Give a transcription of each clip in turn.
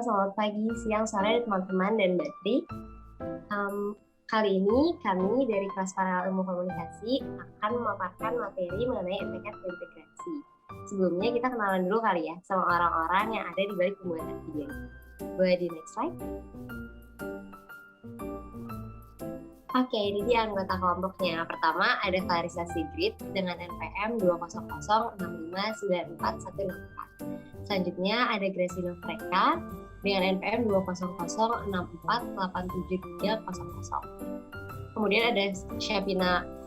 selamat pagi, siang, sore teman-teman dan Mbak Tri. Kali ini kami dari kelas Paralel Ilmu Komunikasi akan memaparkan materi mengenai etiket berintegrasi. Sebelumnya kita kenalan dulu kali ya sama orang-orang yang ada di balik pembuatan video ini. Boleh di next slide? Oke, ini dia anggota kelompoknya. Pertama ada Clarissa Sigrid dengan NPM 200659414. Selanjutnya ada Gracino Freka dengan NPM 200648730. Kemudian ada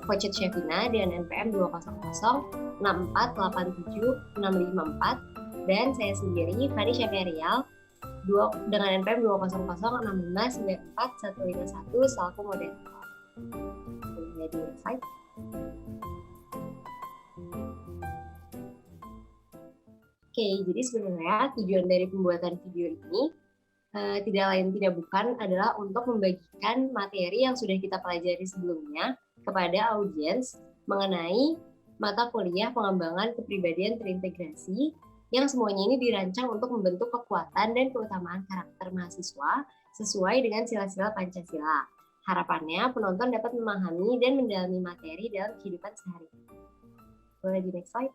Pocet Syafina dengan NPM 200648765. Dan saya sendiri, Fani Syaferial, dengan NPM 20065949151 selaku moderator. Jadi slide. Oke, jadi sebenarnya tujuan dari pembuatan video ini tidak lain tidak bukan adalah untuk membagikan materi yang sudah kita pelajari sebelumnya kepada audiens mengenai mata kuliah pengembangan kepribadian terintegrasi yang semuanya ini dirancang untuk membentuk kekuatan dan keutamaan karakter mahasiswa sesuai dengan sila-sila Pancasila. Harapannya penonton dapat memahami dan mendalami materi dalam kehidupan sehari-hari. Boleh di next slide.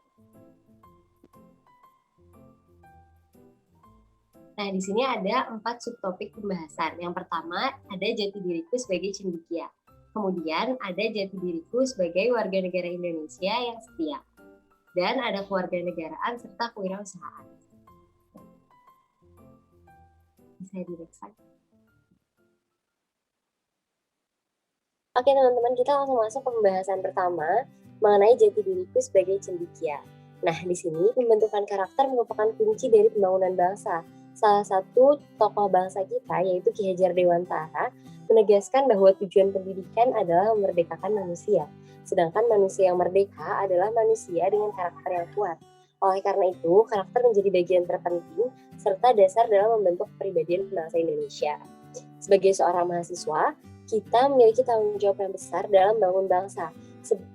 Nah, di sini ada 4 subtopik pembahasan. Yang pertama, ada jati diriku sebagai cendekia. Kemudian, ada jati diriku sebagai warga negara Indonesia yang setia. Dan ada kewarganegaraan serta kewirausahaan. Bisa di next slide. Oke teman-teman, kita langsung masuk ke pembahasan pertama mengenai jati diriku sebagai cendekia. Nah, di sini pembentukan karakter merupakan kunci dari pembangunan bangsa. Salah satu tokoh bangsa kita, yaitu Ki Hajar Dewantara, menegaskan bahwa tujuan pendidikan adalah memerdekakan manusia. Sedangkan manusia yang merdeka adalah manusia dengan karakter yang kuat. Oleh karena itu, karakter menjadi bagian terpenting serta dasar dalam membentuk kepribadian bangsa Indonesia. Sebagai seorang mahasiswa, kita memiliki tanggung jawab yang besar dalam membangun bangsa.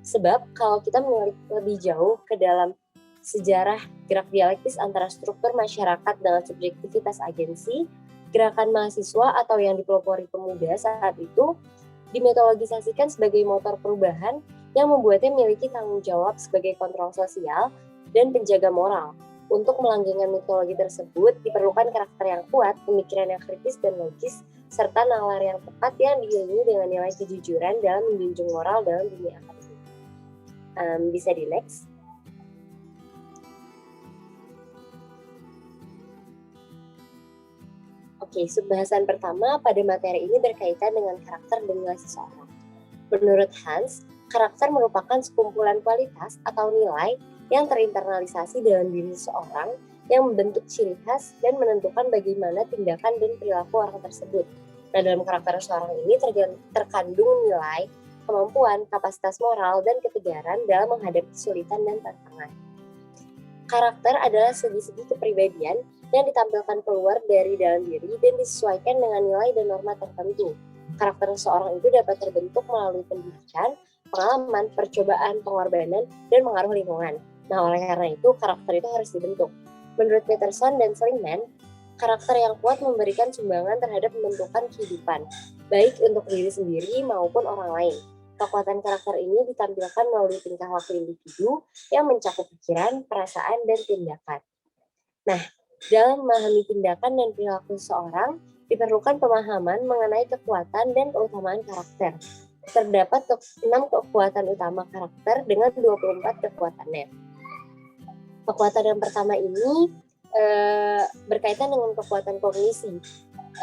Sebab kalau kita melihat lebih jauh ke dalam sejarah gerak dialektis antara struktur masyarakat dengan subjektivitas agensi, gerakan mahasiswa atau yang dipelopori pemuda saat itu dimetodologisasikan sebagai motor perubahan yang membuatnya memiliki tanggung jawab sebagai kontrol sosial dan penjaga moral. Untuk melanggengkan mitologi tersebut diperlukan karakter yang kuat, pemikiran yang kritis dan logis, serta nalar yang tepat yang diiringi dengan nilai kejujuran dalam menjunjung moral dalam dunia akademik. Bisa di next. Oke, subbahasan pertama pada materi ini berkaitan dengan karakter dan nilai seseorang. Menurut Hans, karakter merupakan sekumpulan kualitas atau nilai yang terinternalisasi dalam diri seseorang yang membentuk ciri khas dan menentukan bagaimana tindakan dan perilaku orang tersebut. Nah, dalam karakter seseorang ini terkandung nilai, kemampuan, kapasitas moral, dan ketegaran dalam menghadapi kesulitan dan tantangan. Karakter adalah segi-segi kepribadian yang ditampilkan keluar dari dalam diri dan disesuaikan dengan nilai dan norma tertentu. Karakter seseorang itu dapat terbentuk melalui pendidikan, pengalaman, percobaan, pengorbanan, dan pengaruh lingkungan. Nah, oleh karena itu, karakter itu harus dibentuk. Menurut Peterson dan Seligman, karakter yang kuat memberikan sumbangan terhadap pembentukan kehidupan, baik untuk diri sendiri maupun orang lain. Kekuatan karakter ini ditampilkan melalui tingkah laku individu yang mencakup pikiran, perasaan, dan tindakan. Nah, dalam memahami tindakan dan perilaku seseorang, diperlukan pemahaman mengenai kekuatan dan keutamaan karakter. Terdapat 6 kekuatan utama karakter dengan 24 kekuatannya. Kekuatan yang pertama ini berkaitan dengan kekuatan kognisi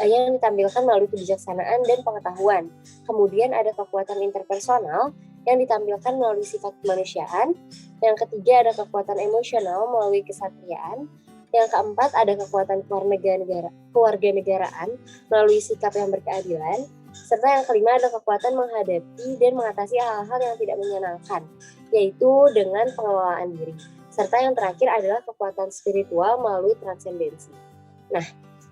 yang ditampilkan melalui kebijaksanaan dan pengetahuan. Kemudian ada kekuatan interpersonal yang ditampilkan melalui sifat kemanusiaan. Yang ketiga ada kekuatan emosional melalui kesatriaan. Yang keempat ada kekuatan kewarganegaraan melalui sikap yang berkeadilan. Serta yang kelima ada kekuatan menghadapi dan mengatasi hal-hal yang tidak menyenangkan, yaitu dengan pengelolaan diri. Serta yang terakhir adalah kekuatan spiritual melalui transendensi. Nah,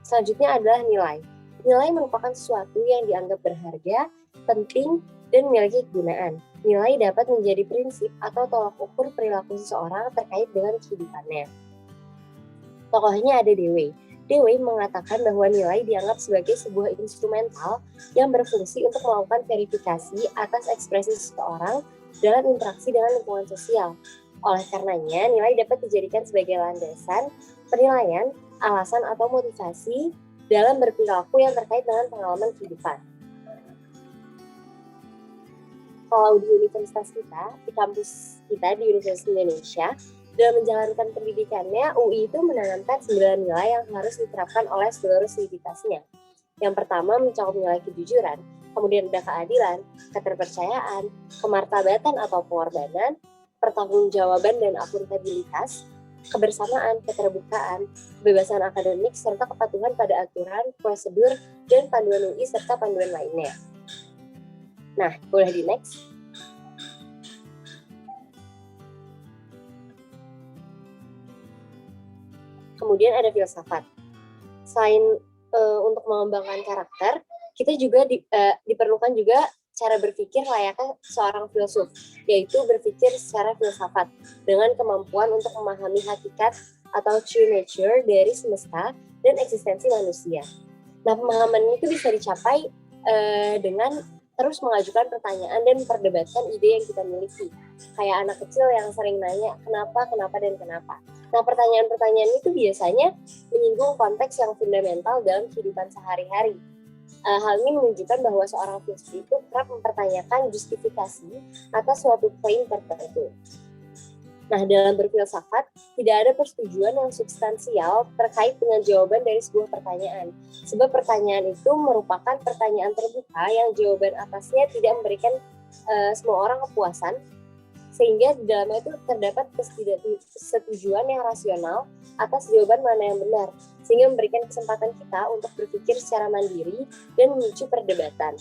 selanjutnya adalah nilai. Nilai merupakan sesuatu yang dianggap berharga, penting, dan memiliki kegunaan. Nilai dapat menjadi prinsip atau tolak ukur perilaku seseorang terkait dengan kehidupannya. Tokohnya ada Dewey. Dewey mengatakan bahwa nilai dianggap sebagai sebuah instrumental yang berfungsi untuk melakukan verifikasi atas ekspresi seseorang dalam interaksi dengan lingkungan sosial. Oleh karenanya, nilai dapat dijadikan sebagai landasan, penilaian, alasan atau motivasi dalam berperilaku yang terkait dengan pengalaman kehidupan. Kalau di universitas kita, di kampus kita di Universitas Indonesia, dalam menjalankan pendidikannya, UI itu menanamkan 9 nilai yang harus diterapkan oleh seluruh sivitasnya. Yang pertama mencakup nilai kejujuran, kemudian ada keadilan, keterpercayaan, kemartabatan atau pengorbanan, pertanggungjawaban dan akuntabilitas, kebersamaan, keterbukaan, kebebasan akademik, serta kepatuhan pada aturan, prosedur, dan panduan UI serta panduan lainnya. Nah, boleh di next. Kemudian ada filsafat. Selain untuk mengembangkan karakter, kita juga diperlukan juga cara berpikir layaknya seorang filsuf, yaitu berpikir secara filsafat dengan kemampuan untuk memahami hakikat atau true nature dari semesta dan eksistensi manusia. Nah, pemahaman itu bisa dicapai dengan terus mengajukan pertanyaan dan memperdebatkan ide yang kita miliki. Kayak anak kecil yang sering nanya kenapa, dan kenapa. Nah, pertanyaan-pertanyaan itu biasanya menyinggung konteks yang fundamental dalam kehidupan sehari-hari. Hal ini menunjukkan bahwa seorang filsuf itu kerap mempertanyakan justifikasi atas suatu klaim tertentu. Nah, dalam berfilsafat, tidak ada persetujuan yang substansial terkait dengan jawaban dari sebuah pertanyaan. Sebab pertanyaan itu merupakan pertanyaan terbuka yang jawaban atasnya tidak memberikan semua orang kepuasan, sehingga di dalamnya itu terdapat ketidaksetujuan yang rasional atas jawaban mana yang benar, sehingga memberikan kesempatan kita untuk berpikir secara mandiri dan memicu perdebatan.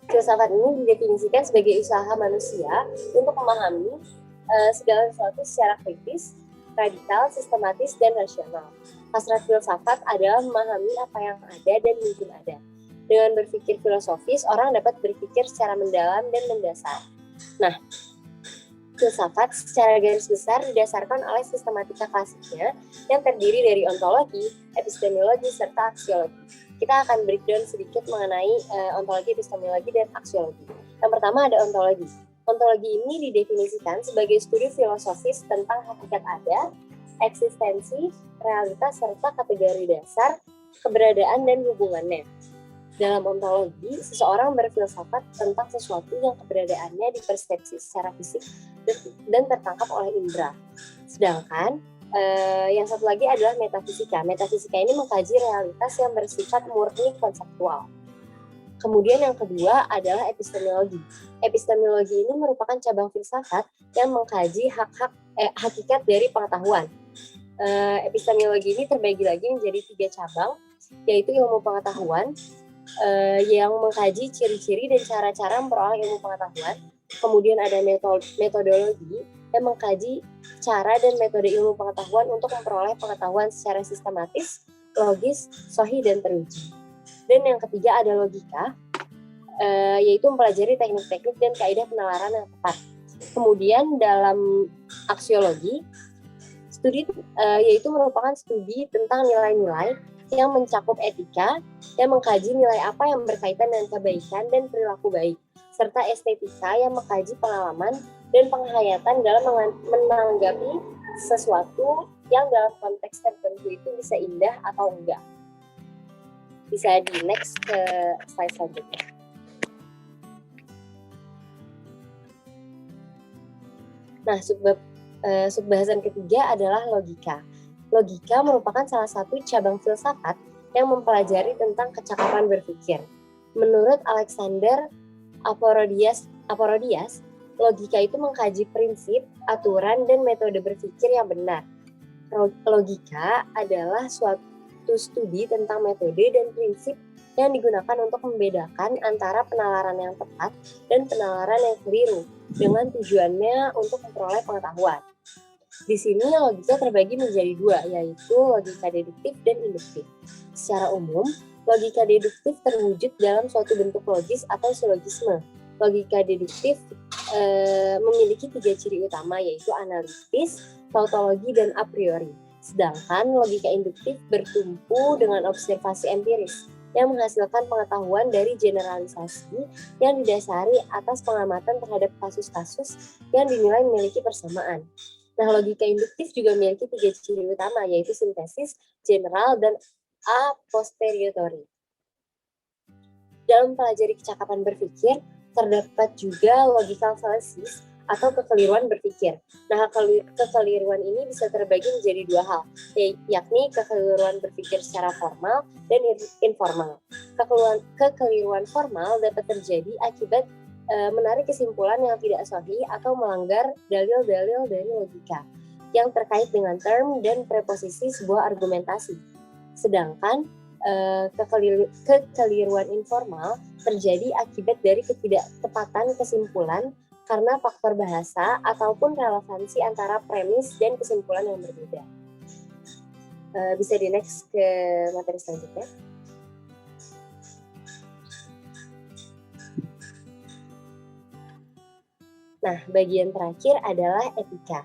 Filsafat ini didefinisikan sebagai usaha manusia untuk memahami segala sesuatu secara kritis, radikal, sistematis, dan rasional. Hasrat filsafat adalah memahami apa yang ada dan mungkin ada. Dengan berpikir filosofis, orang dapat berpikir secara mendalam dan mendasar. Nah, filsafat secara garis besar didasarkan oleh sistematika klasiknya yang terdiri dari ontologi, epistemologi, serta aksiologi. Kita akan breakdown sedikit mengenai ontologi, epistemologi, dan aksiologi. Yang pertama ada ontologi. Ontologi ini didefinisikan sebagai studi filosofis tentang hakikat ada, eksistensi, realitas, serta kategori dasar, keberadaan, dan hubungannya. Dalam ontologi, seseorang berfilsafat tentang sesuatu yang keberadaannya dipersepsi secara fisik dan tertangkap oleh indera. Sedangkan yang satu lagi adalah metafisika. Metafisika ini mengkaji realitas yang bersifat murni konseptual. Kemudian yang kedua adalah epistemologi. Epistemologi ini merupakan cabang filsafat yang mengkaji hakikat dari pengetahuan. Epistemologi ini terbagi lagi menjadi 3 cabang, yaitu ilmu pengetahuan, yang mengkaji ciri-ciri dan cara-cara memperoleh ilmu pengetahuan. Kemudian ada metodologi yang mengkaji cara dan metode ilmu pengetahuan untuk memperoleh pengetahuan secara sistematis, logis, sahih, dan teruji. Dan yang ketiga ada logika, yaitu mempelajari teknik-teknik dan kaidah penalaran yang tepat. Kemudian dalam aksiologi, studi yaitu merupakan studi tentang nilai-nilai yang mencakup etika, yang mengkaji nilai apa yang berkaitan dengan kebaikan dan perilaku baik, serta estetika yang mengkaji pengalaman dan penghayatan dalam menanggapi sesuatu yang dalam konteks tertentu itu bisa indah atau enggak. Bisa di next ke slide selanjutnya. Nah, subbahasan ketiga adalah logika. Logika merupakan salah satu cabang filsafat yang mempelajari tentang kecakapan berpikir. Menurut Alexander Aporodias, logika itu mengkaji prinsip, aturan, dan metode berpikir yang benar. Logika adalah suatu studi tentang metode dan prinsip yang digunakan untuk membedakan antara penalaran yang tepat dan penalaran yang keliru dengan tujuannya untuk memperoleh pengetahuan. Di sini logika terbagi menjadi 2, yaitu logika deduktif dan induktif. Secara umum, logika deduktif terwujud dalam suatu bentuk logis atau silogisme. Logika deduktif memiliki 3 ciri utama, yaitu analitis, tautologi, dan a priori. Sedangkan logika induktif bertumpu dengan observasi empiris yang menghasilkan pengetahuan dari generalisasi yang didasari atas pengamatan terhadap kasus-kasus yang dinilai memiliki persamaan. Nah, logika induktif juga memiliki 3 ciri utama, yaitu sintesis, general, dan a posteriori. Dalam mempelajari kecakapan berpikir, terdapat juga logical fallacies atau kekeliruan berpikir. Nah, kekeliruan ini bisa terbagi menjadi 2 hal, yakni kekeliruan berpikir secara formal dan informal. Kekeliruan formal dapat terjadi akibat menarik kesimpulan yang tidak sahih atau melanggar dalil-dalil dari logika yang terkait dengan term dan preposisi sebuah argumentasi. Sedangkan kekeliruan informal terjadi akibat dari ketidaktepatan kesimpulan karena faktor bahasa ataupun relevansi antara premis dan kesimpulan yang berbeda. Bisa di next ke materi selanjutnya. Nah, bagian terakhir adalah etika.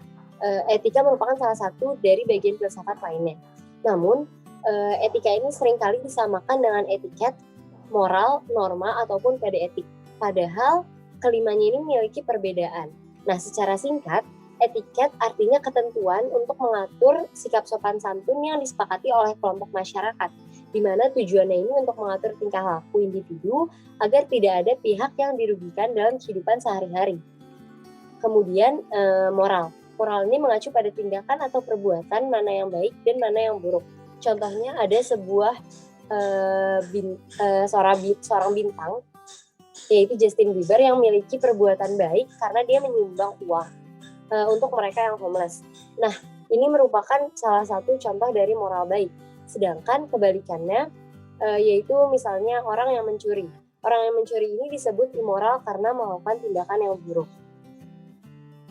Etika merupakan salah satu dari bagian filsafat lainnya. Namun, etika ini seringkali disamakan dengan etiket, moral, norma, ataupun kode etik. Padahal, kelimanya ini memiliki perbedaan. Nah, secara singkat, etiket artinya ketentuan untuk mengatur sikap sopan santun yang disepakati oleh kelompok masyarakat, di mana tujuannya ini untuk mengatur tingkah laku individu agar tidak ada pihak yang dirugikan dalam kehidupan sehari-hari. Kemudian, moral. Moral ini mengacu pada tindakan atau perbuatan mana yang baik dan mana yang buruk. Contohnya ada sebuah seorang bintang, yaitu Justin Bieber, yang memiliki perbuatan baik karena dia menyumbang uang untuk mereka yang homeless. Nah, ini merupakan salah satu contoh dari moral baik. Sedangkan kebalikannya, yaitu misalnya orang yang mencuri. Orang yang mencuri ini disebut immoral karena melakukan tindakan yang buruk.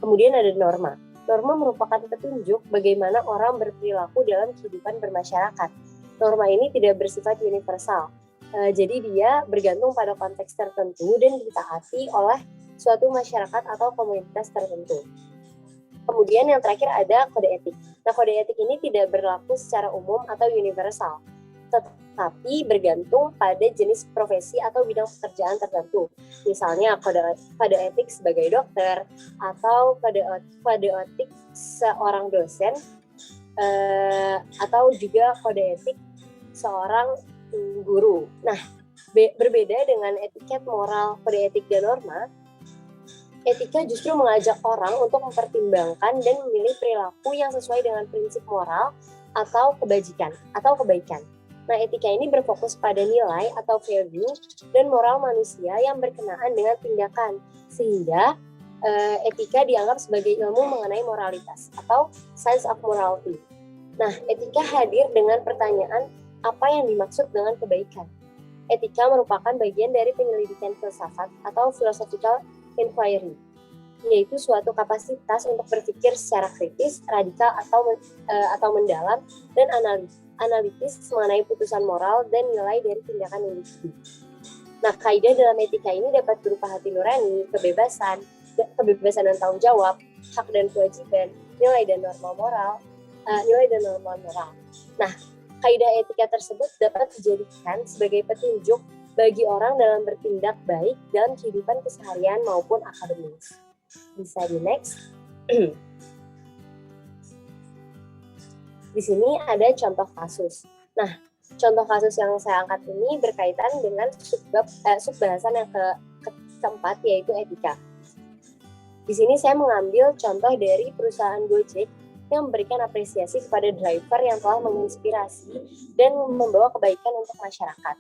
Kemudian ada norma. Norma merupakan petunjuk bagaimana orang berperilaku dalam kehidupan bermasyarakat. Norma ini tidak bersifat universal. Jadi dia bergantung pada konteks tertentu dan ditaati oleh suatu masyarakat atau komunitas tertentu. Kemudian yang terakhir ada kode etik. Nah, kode etik ini tidak berlaku secara umum atau universal, tetapi bergantung pada jenis profesi atau bidang pekerjaan tertentu. Misalnya kode etik sebagai dokter atau kode etik seorang dosen, atau juga kode etik seorang guru. Nah, berbeda dengan etiket, moral, kode etik, dan norma, etika justru mengajak orang untuk mempertimbangkan dan memilih perilaku yang sesuai dengan prinsip moral atau kebaikan. Nah, etika ini berfokus pada nilai atau value dan moral manusia yang berkenaan dengan tindakan, sehingga etika dianggap sebagai ilmu mengenai moralitas atau science of morality. Nah, etika hadir dengan pertanyaan apa yang dimaksud dengan kebaikan. Etika merupakan bagian dari penyelidikan filsafat atau philosophical inquiry, yaitu suatu kapasitas untuk berpikir secara kritis, radikal, atau mendalam dan analitis mengenai putusan moral dan nilai dari tindakan individu. Nah, kaidah dalam etika ini dapat berupa hati nurani, kebebasan dan tanggung jawab, hak dan kewajiban, nilai dan norma moral. Nah, kaidah etika tersebut dapat dijadikan sebagai petunjuk bagi orang dalam bertindak baik dalam kehidupan keseharian maupun akademis. Bisa di next. Di sini ada contoh kasus. Nah, contoh kasus yang saya angkat ini berkaitan dengan subbahasan yang keempat, yaitu etika. Di sini saya mengambil contoh dari perusahaan Gojek yang memberikan apresiasi kepada driver yang telah menginspirasi dan membawa kebaikan untuk masyarakat.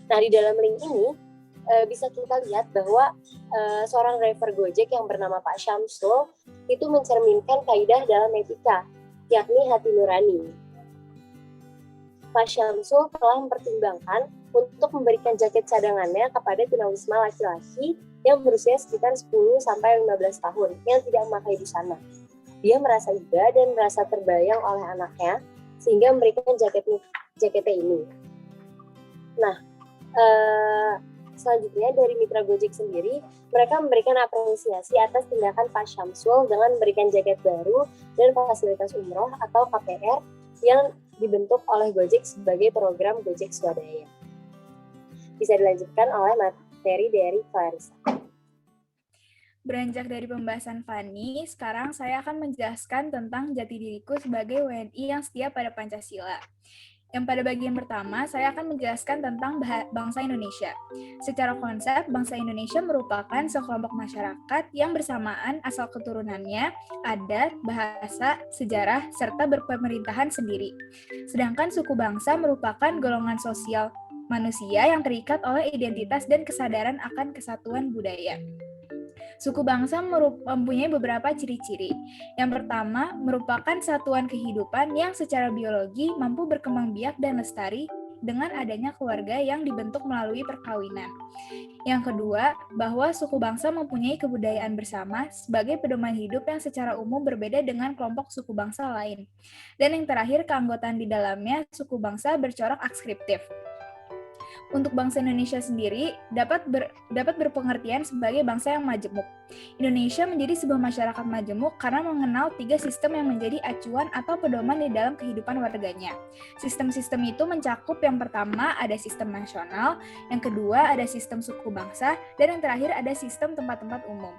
Nah, di dalam link ini bisa kita lihat bahwa seorang driver Gojek yang bernama Pak Syamsul itu mencerminkan kaidah dalam etika, yakni hati nurani. Pak Syamsul telah mempertimbangkan untuk memberikan jaket cadangannya kepada tunawisma laki-laki yang berusia sekitar 10-15 tahun yang tidak memakai busana. Dia merasa iba dan merasa terbayang oleh anaknya sehingga memberikan jaketnya ini. Nah, Selanjutnya dari mitra Gojek sendiri, mereka memberikan apresiasi atas tindakan Pak Syamsul dengan memberikan jaket baru dan fasilitas umroh atau KPR yang dibentuk oleh Gojek sebagai program Gojek Swadaya. Bisa dilanjutkan oleh materi dari Clarissa. Beranjak dari pembahasan Fani, sekarang saya akan menjelaskan tentang jati diriku sebagai WNI yang setia pada Pancasila. Yang pada bagian pertama, saya akan menjelaskan tentang bangsa Indonesia. Secara konsep, bangsa Indonesia merupakan sekelompok masyarakat yang bersamaan asal keturunannya, adat, bahasa, sejarah, serta berpemerintahan sendiri. Sedangkan suku bangsa merupakan golongan sosial manusia yang terikat oleh identitas dan kesadaran akan kesatuan budaya. Suku bangsa mempunyai beberapa ciri-ciri. Yang pertama, merupakan satuan kehidupan yang secara biologi mampu berkembang biak dan lestari dengan adanya keluarga yang dibentuk melalui perkawinan. Yang kedua, bahwa suku bangsa mempunyai kebudayaan bersama sebagai pedoman hidup yang secara umum berbeda dengan kelompok suku bangsa lain. Dan yang terakhir, keanggotaan di dalamnya suku bangsa bercorak adskriptif. Untuk bangsa Indonesia sendiri dapat berpengertian sebagai bangsa yang majemuk. Indonesia menjadi sebuah masyarakat majemuk karena mengenal 3 sistem yang menjadi acuan atau pedoman di dalam kehidupan warganya. Sistem-sistem itu mencakup yang pertama ada sistem nasional, yang kedua ada sistem suku bangsa, dan yang terakhir ada sistem tempat-tempat umum.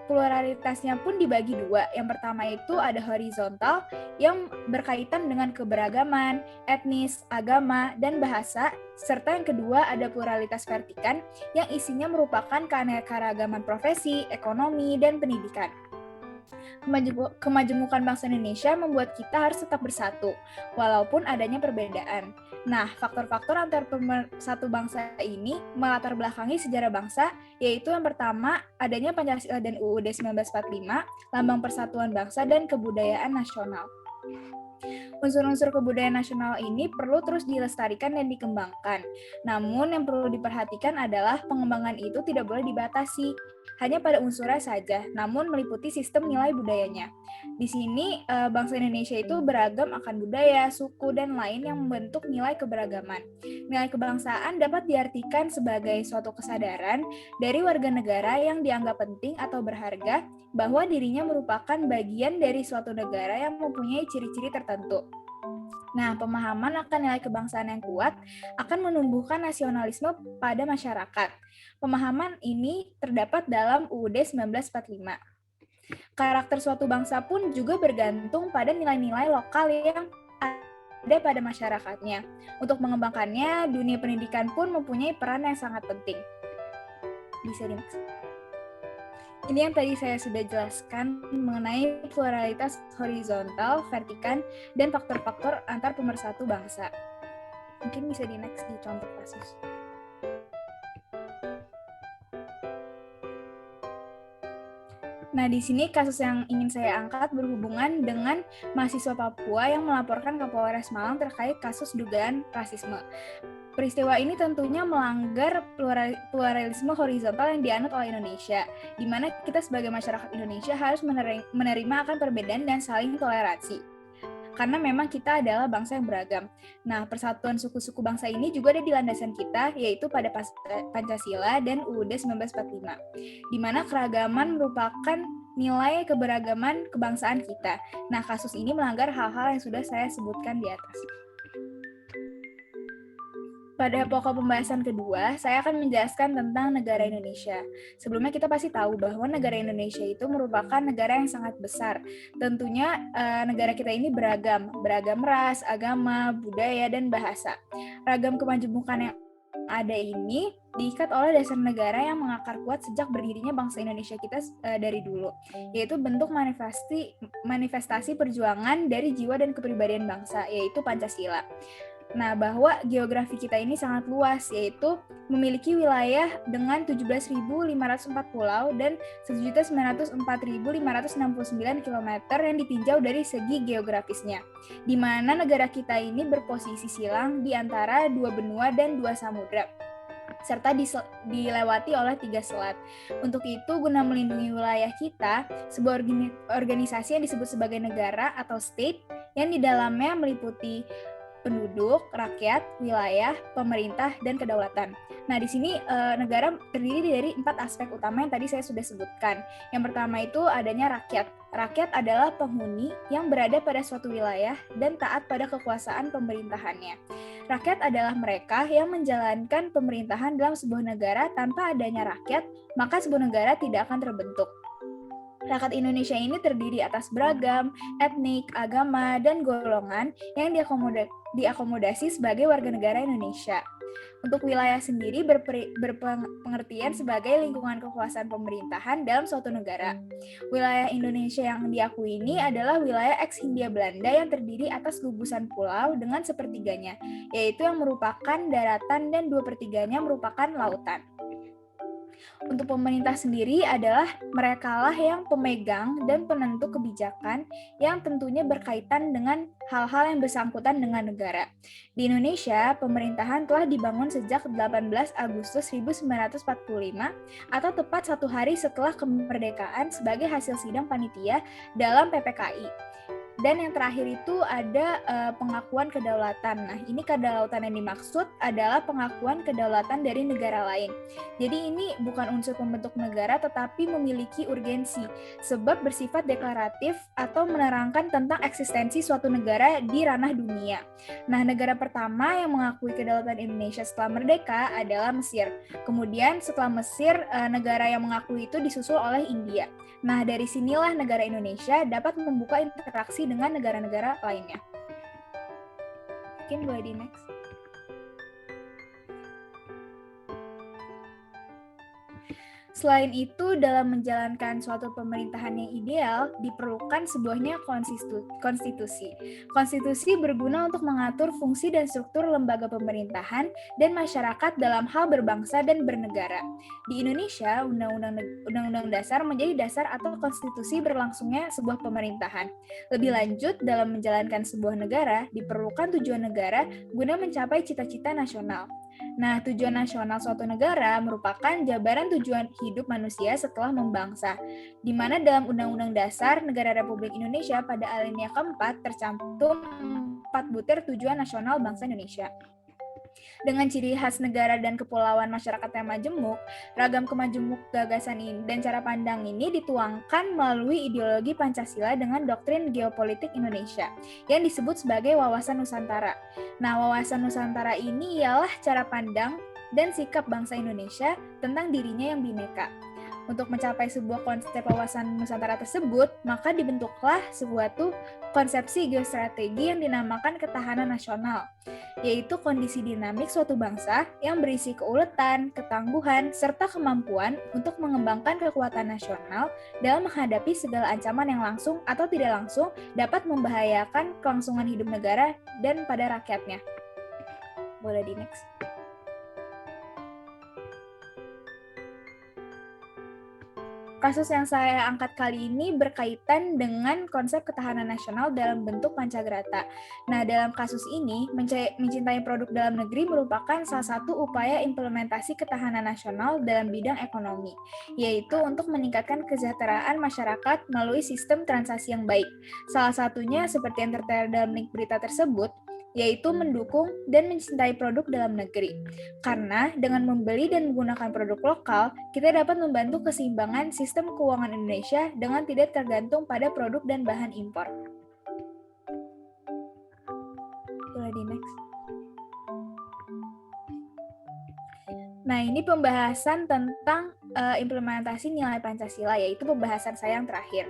Pluralitasnya pun dibagi 2. Yang pertama itu ada horizontal yang berkaitan dengan keberagaman, etnis, agama, dan bahasa, serta yang kedua ada pluralitas vertikal yang isinya merupakan keanekaragaman profesi, ekonomi, dan pendidikan. Kemajemukan bangsa Indonesia membuat kita harus tetap bersatu, walaupun adanya perbedaan. Nah, faktor-faktor antar satu bangsa ini melatar belakangi sejarah bangsa, yaitu yang pertama, adanya Pancasila dan UUD 1945, lambang persatuan bangsa dan kebudayaan nasional. Unsur-unsur kebudayaan nasional ini perlu terus dilestarikan dan dikembangkan. Namun yang perlu diperhatikan adalah pengembangan itu tidak boleh dibatasi hanya pada unsurnya saja, namun meliputi sistem nilai budayanya. Di sini bangsa Indonesia itu beragam akan budaya, suku, dan lain yang membentuk nilai keberagaman. Nilai kebangsaan dapat diartikan sebagai suatu kesadaran dari warga negara yang dianggap penting atau berharga bahwa dirinya merupakan bagian dari suatu negara yang mempunyai ciri-ciri tertentu. Nah, pemahaman akan nilai kebangsaan yang kuat akan menumbuhkan nasionalisme pada masyarakat. Pemahaman ini terdapat dalam UUD 1945. Karakter suatu bangsa pun juga bergantung pada nilai-nilai lokal yang ada pada masyarakatnya. Untuk mengembangkannya, dunia pendidikan pun mempunyai peran yang sangat penting. Bisa dimaksud. Ini yang tadi saya sudah jelaskan mengenai pluralitas horizontal, vertikal, dan faktor-faktor antar pemersatu bangsa. Mungkin bisa di next di contoh kasus. Nah, di sini kasus yang ingin saya angkat berhubungan dengan mahasiswa Papua yang melaporkan Kapolres Malang terkait kasus dugaan rasisme. Peristiwa ini tentunya melanggar pluralisme horizontal yang dianut oleh Indonesia, di mana kita sebagai masyarakat Indonesia harus menerima akan perbedaan dan saling toleransi. Karena memang kita adalah bangsa yang beragam. Nah, persatuan suku-suku bangsa ini juga ada di landasan kita, yaitu pada Pancasila dan UUD 1945, di mana keragaman merupakan nilai keberagaman kebangsaan kita. Nah, kasus ini melanggar hal-hal yang sudah saya sebutkan di atas. Pada pokok pembahasan kedua, saya akan menjelaskan tentang negara Indonesia. Sebelumnya kita pasti tahu bahwa negara Indonesia itu merupakan negara yang sangat besar. Tentunya negara kita ini beragam ras, agama, budaya, dan bahasa. Ragam kemajemukan yang ada ini diikat oleh dasar negara yang mengakar kuat sejak berdirinya bangsa Indonesia kita dari dulu, yaitu bentuk manifestasi perjuangan dari jiwa dan kepribadian bangsa, yaitu Pancasila. Nah, bahwa geografi kita ini sangat luas, yaitu memiliki wilayah dengan 17.504 pulau dan 1.904.569 km yang ditinjau dari segi geografisnya, di mana negara kita ini berposisi silang di antara 2 benua dan 2 samudra, serta dilewati oleh 3 selat. Untuk itu, guna melindungi wilayah kita, sebuah organisasi yang disebut sebagai negara atau state, yang di dalamnya meliputi penduduk, rakyat, wilayah, pemerintah, dan kedaulatan. Nah, di sini negara terdiri dari 4 aspek utama yang tadi saya sudah sebutkan. Yang pertama itu adanya rakyat. Rakyat adalah penghuni yang berada pada suatu wilayah dan taat pada kekuasaan pemerintahannya. Rakyat adalah mereka yang menjalankan pemerintahan dalam sebuah negara. Tanpa adanya rakyat, maka sebuah negara tidak akan terbentuk. Rakyat Indonesia ini terdiri atas beragam, etnik, agama, dan golongan yang diakomodasi sebagai warga negara Indonesia. Untuk wilayah sendiri berpengertian sebagai lingkungan kekuasaan pemerintahan dalam suatu negara. Wilayah Indonesia yang diakui ini adalah wilayah ex-Hindia Belanda yang terdiri atas gugusan pulau dengan sepertiganya, yaitu yang merupakan daratan dan 2/3-nya merupakan lautan. Untuk pemerintah sendiri adalah merekalah yang pemegang dan penentu kebijakan yang tentunya berkaitan dengan hal-hal yang bersangkutan dengan negara. Di Indonesia, pemerintahan telah dibangun sejak 18 Agustus 1945 atau tepat 1 hari setelah kemerdekaan sebagai hasil sidang panitia dalam PPKI. Dan yang terakhir itu ada pengakuan kedaulatan. Nah, ini kedaulatan yang dimaksud adalah pengakuan kedaulatan dari negara lain. Jadi ini bukan unsur pembentuk negara tetapi memiliki urgensi sebab bersifat deklaratif atau menerangkan tentang eksistensi suatu negara di ranah dunia. Nah, negara pertama yang mengakui kedaulatan Indonesia setelah merdeka adalah Mesir. Kemudian setelah Mesir, negara yang mengakui itu disusul oleh India. Nah, dari sinilah negara Indonesia dapat membuka interaksi dengan negara-negara lainnya. Mungkin boleh di next. Selain itu, dalam menjalankan suatu pemerintahan yang ideal, diperlukan sebuahnya konstitusi. Konstitusi berguna untuk mengatur fungsi dan struktur lembaga pemerintahan dan masyarakat dalam hal berbangsa dan bernegara. Di Indonesia, Undang-Undang Dasar menjadi dasar atau konstitusi berlangsungnya sebuah pemerintahan. Lebih lanjut, dalam menjalankan sebuah negara, diperlukan tujuan negara guna mencapai cita-cita nasional. Nah, tujuan nasional suatu negara merupakan jabaran tujuan hidup manusia setelah membangsa, di mana dalam Undang-Undang Dasar Negara Republik Indonesia pada alinea keempat tercantum 4 butir tujuan nasional bangsa Indonesia. Dengan ciri khas negara dan kepulauan masyarakat yang majemuk, ragam kemajemuk gagasan ini dan cara pandang ini dituangkan melalui ideologi Pancasila dengan doktrin geopolitik Indonesia yang disebut sebagai wawasan Nusantara. Nah, wawasan Nusantara ini ialah cara pandang dan sikap bangsa Indonesia tentang dirinya yang bineka. Untuk mencapai sebuah konsep wawasan Nusantara tersebut, maka dibentuklah sebuah konsepsi geostrategi yang dinamakan ketahanan nasional, yaitu kondisi dinamik suatu bangsa yang berisi keuletan, ketangguhan, serta kemampuan untuk mengembangkan kekuatan nasional dalam menghadapi segala ancaman yang langsung atau tidak langsung dapat membahayakan kelangsungan hidup negara dan pada rakyatnya. Boleh di next. Kasus yang saya angkat kali ini berkaitan dengan konsep ketahanan nasional dalam bentuk pancagrata. Nah, dalam kasus ini, mencintai produk dalam negeri merupakan salah satu upaya implementasi ketahanan nasional dalam bidang ekonomi, yaitu untuk meningkatkan kesejahteraan masyarakat melalui sistem transaksi yang baik. Salah satunya seperti yang tertera dalam link berita tersebut, yaitu mendukung dan mencintai produk dalam negeri. Karena dengan membeli dan menggunakan produk lokal, kita dapat membantu keseimbangan sistem keuangan Indonesia dengan tidak tergantung pada produk dan bahan impor. Boleh di next. Nah, ini pembahasan tentang implementasi nilai Pancasila, yaitu pembahasan saya yang terakhir.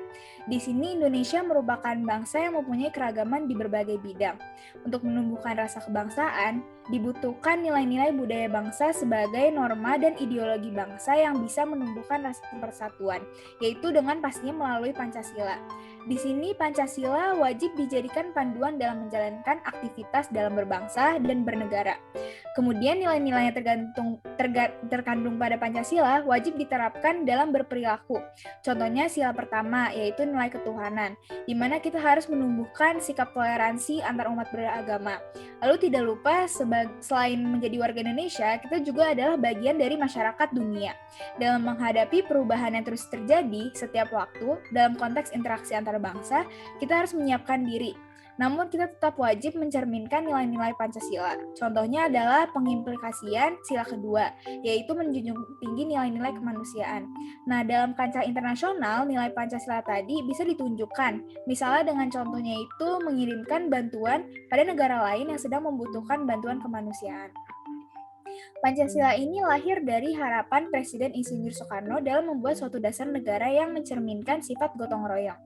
Di sini Indonesia merupakan bangsa yang mempunyai keragaman di berbagai bidang. Untuk menumbuhkan rasa kebangsaan, dibutuhkan nilai-nilai budaya bangsa sebagai norma dan ideologi bangsa yang bisa menumbuhkan rasa persatuan, yaitu dengan pastinya melalui Pancasila. Di sini Pancasila wajib dijadikan panduan dalam menjalankan aktivitas dalam berbangsa dan bernegara. Kemudian nilai-nilai yang terkandung pada Pancasila wajib diterapkan dalam berperilaku. Contohnya sila pertama, yaitu nilai ketuhanan, di mana kita harus menumbuhkan sikap toleransi antar umat beragama. Lalu tidak lupa, selain menjadi warga Indonesia, kita juga adalah bagian dari masyarakat dunia. Dalam menghadapi perubahan yang terus terjadi setiap waktu, dalam konteks interaksi antar bangsa, kita harus menyiapkan diri. Namun kita tetap wajib mencerminkan nilai-nilai Pancasila. Contohnya adalah pengimplikasian sila kedua, yaitu menjunjung tinggi nilai-nilai kemanusiaan. Nah, dalam kancah internasional, nilai Pancasila tadi bisa ditunjukkan. Misalnya dengan contohnya itu mengirimkan bantuan pada negara lain yang sedang membutuhkan bantuan kemanusiaan. Pancasila ini lahir dari harapan Presiden Insinyur Soekarno dalam membuat suatu dasar negara yang mencerminkan sifat gotong royong.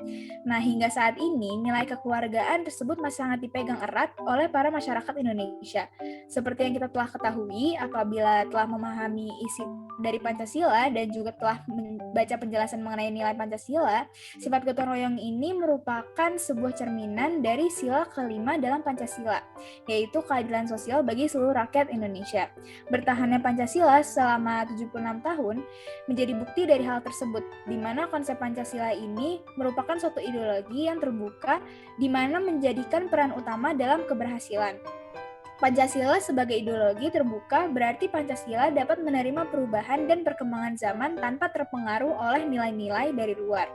Nah, hingga saat ini, nilai kekeluargaan tersebut masih sangat dipegang erat oleh para masyarakat Indonesia. Seperti yang kita telah ketahui, apabila telah memahami isi dari Pancasila dan juga telah membaca penjelasan mengenai nilai Pancasila, sifat gotong royong ini merupakan sebuah cerminan dari sila kelima dalam Pancasila, yaitu keadilan sosial bagi seluruh rakyat Indonesia. Bertahannya Pancasila selama 76 tahun menjadi bukti dari hal tersebut, di mana konsep Pancasila ini merupakan suatu ideologi yang terbuka, di mana menjadikan peran utama dalam keberhasilan. Pancasila sebagai ideologi terbuka berarti Pancasila dapat menerima perubahan dan perkembangan zaman tanpa terpengaruh oleh nilai-nilai dari luar.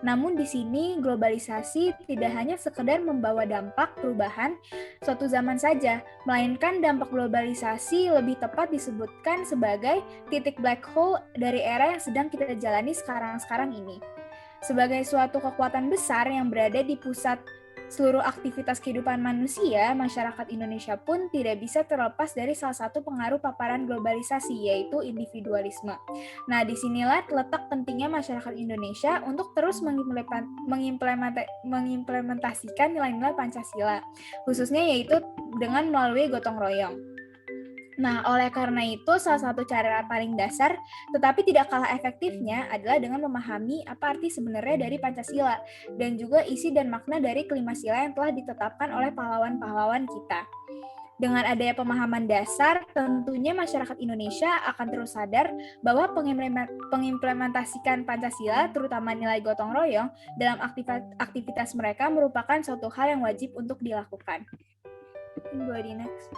Namun di sini globalisasi tidak hanya sekedar membawa dampak perubahan suatu zaman saja, melainkan dampak globalisasi lebih tepat disebutkan sebagai titik black hole dari era yang sedang kita jalani sekarang ini. Sebagai suatu kekuatan besar yang berada di pusat seluruh aktivitas kehidupan manusia, masyarakat Indonesia pun tidak bisa terlepas dari salah satu pengaruh paparan globalisasi, yaitu individualisme. Nah, disinilah letak pentingnya masyarakat Indonesia untuk terus mengimplementasikan nilai-nilai Pancasila, khususnya yaitu dengan melalui gotong royong. Nah, oleh karena itu, salah satu cara paling dasar, tetapi tidak kalah efektifnya, adalah dengan memahami apa arti sebenarnya dari Pancasila, dan juga isi dan makna dari kelima sila yang telah ditetapkan oleh pahlawan-pahlawan kita. Dengan adanya pemahaman dasar, tentunya masyarakat Indonesia akan terus sadar bahwa pengimplementasikan Pancasila, terutama nilai gotong royong, dalam aktivitas mereka merupakan suatu hal yang wajib untuk dilakukan. Go di next.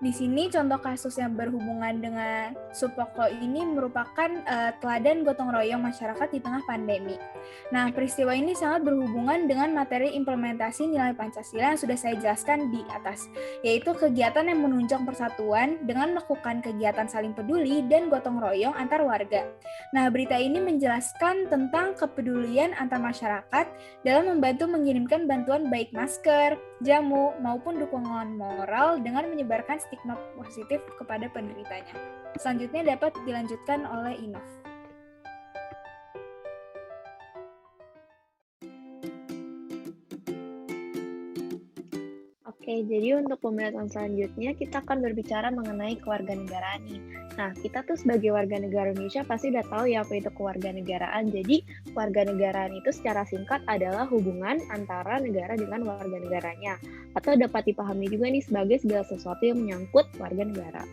Di sini contoh kasus yang berhubungan dengan Supoko ini merupakan teladan gotong royong masyarakat di tengah pandemi. Nah, peristiwa ini sangat berhubungan dengan materi implementasi nilai Pancasila yang sudah saya jelaskan di atas, yaitu kegiatan yang menunjang persatuan dengan melakukan kegiatan saling peduli dan gotong royong antar warga. Nah, berita ini menjelaskan tentang kepedulian antar masyarakat dalam membantu mengirimkan bantuan baik masker, jamu, maupun dukungan moral dengan menyebarkan stigma positif kepada penderitanya. Selanjutnya dapat dilanjutkan oleh Inov. Oke, jadi untuk pembahasan selanjutnya kita akan berbicara mengenai kewarganegaraan nih. Nah, kita tuh sebagai warga negara Indonesia pasti udah tahu ya apa itu kewarganegaraan. Jadi, kewarganegaraan itu secara singkat adalah hubungan antara negara dengan warga negaranya. Atau dapat dipahami juga nih sebagai segala sesuatu yang menyangkut warga negara.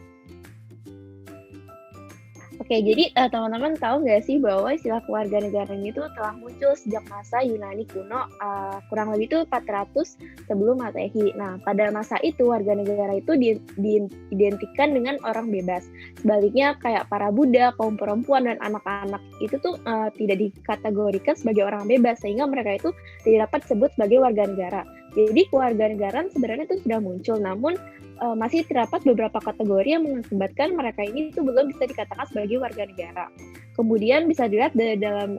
Oke, jadi teman-teman tahu nggak sih bahwa istilah kewarganegaraan itu telah muncul sejak masa Yunani kuno, kurang lebih itu 400 sebelum Masehi. Nah, pada masa itu warga negara itu diidentikan dengan orang bebas. Sebaliknya kayak para Buddha, kaum perempuan dan anak-anak itu tuh tidak dikategorikan sebagai orang bebas, sehingga mereka itu tidak dapat disebut sebagai warga negara. Jadi kewarganegaraan sebenarnya itu sudah muncul, namun masih terdapat beberapa kategori yang mengakibatkan mereka ini itu belum bisa dikatakan sebagai warga negara. Kemudian bisa dilihat di dalam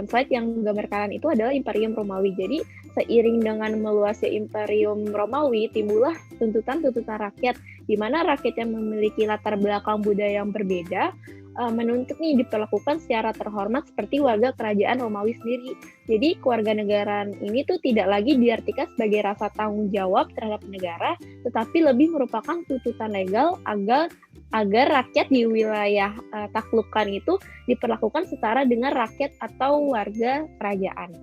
slide yang menggambarkan itu adalah Imperium Romawi. Jadi seiring dengan meluasnya Imperium Romawi, timbullah tuntutan-tuntutan rakyat, di mana rakyat yang memiliki latar belakang budaya yang berbeda menuntut nih diperlakukan secara terhormat seperti warga kerajaan Romawi sendiri. Jadi kewarganegaraan ini tuh tidak lagi diartikan sebagai rasa tanggung jawab terhadap negara, tetapi lebih merupakan tuntutan legal agar rakyat di wilayah taklukan itu diperlakukan setara dengan rakyat atau warga kerajaan.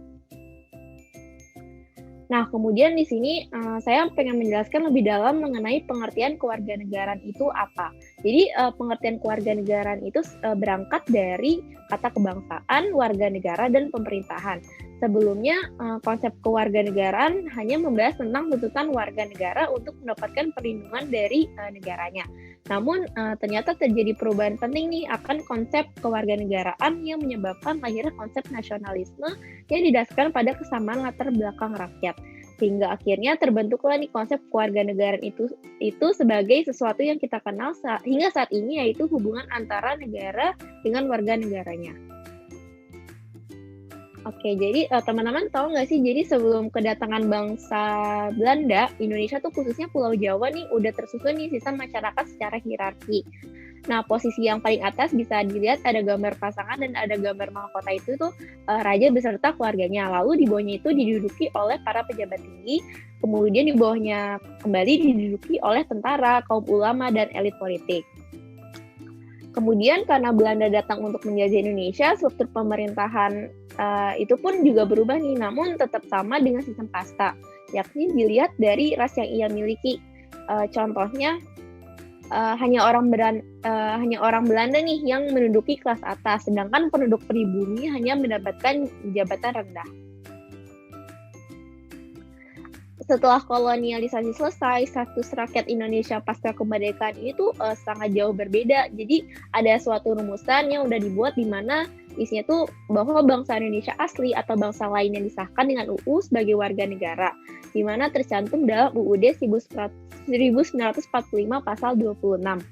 Nah, kemudian di sini saya pengen menjelaskan lebih dalam mengenai pengertian kewarganegaraan itu apa. Jadi pengertian kewarganegaraan itu berangkat dari kata kebangsaan, warga negara, dan pemerintahan. Sebelumnya konsep kewarganegaraan hanya membahas tentang tuntutan warga negara untuk mendapatkan perlindungan dari negaranya. Namun ternyata terjadi perubahan penting nih akan konsep kewarganegaraan yang menyebabkan lahirnya konsep nasionalisme yang didasarkan pada kesamaan latar belakang rakyat. Sehingga akhirnya terbentuklah nih konsep kewarganegaraan itu sebagai sesuatu yang kita kenal hingga saat ini, yaitu hubungan antara negara dengan warga negaranya. Oke, jadi teman-teman tahu nggak sih, jadi sebelum kedatangan bangsa Belanda, Indonesia tuh khususnya Pulau Jawa nih udah tersusun nih sistem masyarakat secara hierarki. Nah, posisi yang paling atas bisa dilihat ada gambar pasangan dan ada gambar mahkota itu tuh raja beserta keluarganya. Lalu di bawahnya itu diduduki oleh para pejabat tinggi, kemudian di bawahnya kembali diduduki oleh tentara, kaum ulama, dan elit politik. Kemudian karena Belanda datang untuk menjajah Indonesia, struktur pemerintahan itu pun juga berubah nih, namun tetap sama dengan sistem kasta, yakni dilihat dari ras yang ia miliki. Contohnya hanya orang Belanda nih yang menduduki kelas atas, sedangkan penduduk pribumi hanya mendapatkan jabatan rendah. Setelah kolonialisasi selesai, status rakyat Indonesia pasca kemerdekaan itu sangat jauh berbeda. Jadi ada suatu rumusan yang udah dibuat di mana isinya tuh bahwa bangsa Indonesia asli atau bangsa lain yang disahkan dengan UU sebagai warga negara, di mana tercantum dalam UUD 1945 pasal 26.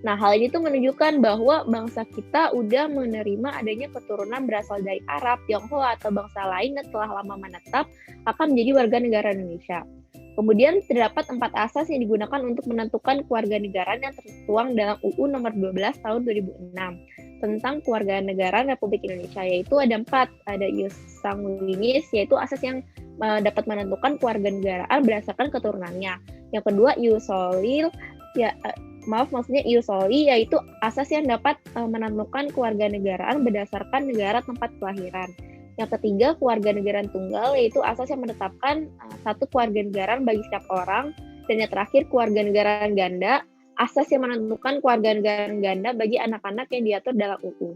Nah, hal ini tuh menunjukkan bahwa bangsa kita udah menerima adanya keturunan berasal dari Arab, Tionghoa, atau bangsa lain yang telah lama menetap akan menjadi warga negara Indonesia. Kemudian terdapat 4 asas yang digunakan untuk menentukan kewarganegaraan yang tertuang dalam UU nomor 12 tahun 2006 tentang kewarganegaraan Republik Indonesia, yaitu ada 4. Ada ius sanguinis, yaitu asas yang dapat menentukan kewarganegaraan berdasarkan keturunannya. Yang kedua, ius soli, ius soli, yaitu asas yang dapat menentukan kewarganegaraan berdasarkan negara tempat kelahiran. Yang ketiga, kewarganegaraan tunggal, yaitu asas yang menetapkan satu kewarganegaraan bagi setiap orang. Dan yang terakhir, kewarganegaraan ganda, asas yang menentukan kewarganegaraan ganda bagi anak-anak yang diatur dalam UU.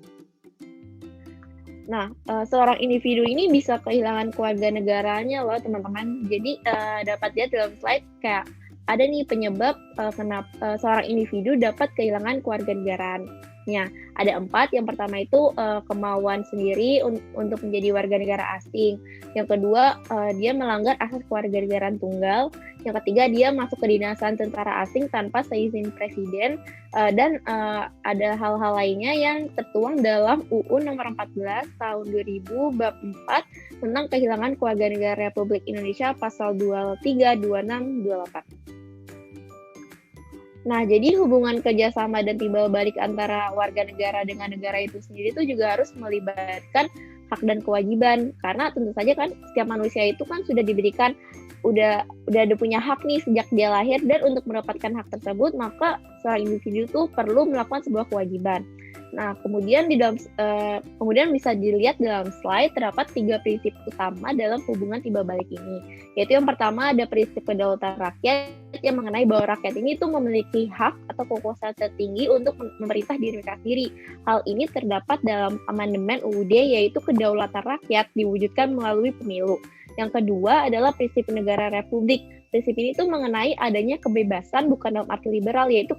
Nah, seorang individu ini bisa kehilangan kewarganegaraannya loh teman-teman. Jadi dapat lihat dalam slide kayak ada nih penyebab kenapa seorang individu dapat kehilangan kewarganegaraannya. Ada 4. Yang pertama itu kemauan sendiri untuk menjadi warga negara asing. Yang kedua, dia melanggar asas kewarganegaraan tunggal. Yang ketiga, dia masuk ke dinasan tentara asing tanpa seizin presiden. Dan ada hal-hal lainnya yang tertuang dalam UU nomor 14 tahun 2000 bab 4 tentang kehilangan kewarganegaraan Republik Indonesia pasal 23, 26, 28. Nah, jadi hubungan kerjasama dan timbal balik antara warga negara dengan negara itu sendiri itu juga harus melibatkan hak dan kewajiban. Karena tentu saja kan setiap manusia itu kan sudah diberikan, udah ada punya hak nih sejak dia lahir, dan untuk mendapatkan hak tersebut maka seorang individu itu perlu melakukan sebuah kewajiban. Nah, kemudian kemudian bisa dilihat dalam slide terdapat 3 prinsip utama dalam hubungan timbal balik ini. Yaitu yang pertama ada prinsip kedaulatan rakyat yang mengenai bahwa rakyat ini tuh memiliki hak atau kekuasaan tertinggi untuk memerintah diri mereka sendiri. Hal ini terdapat dalam amandemen UUD, yaitu kedaulatan rakyat diwujudkan melalui pemilu. Yang kedua adalah prinsip negara republik. Prinsip ini tuh mengenai adanya kebebasan bukan dalam arti liberal, yaitu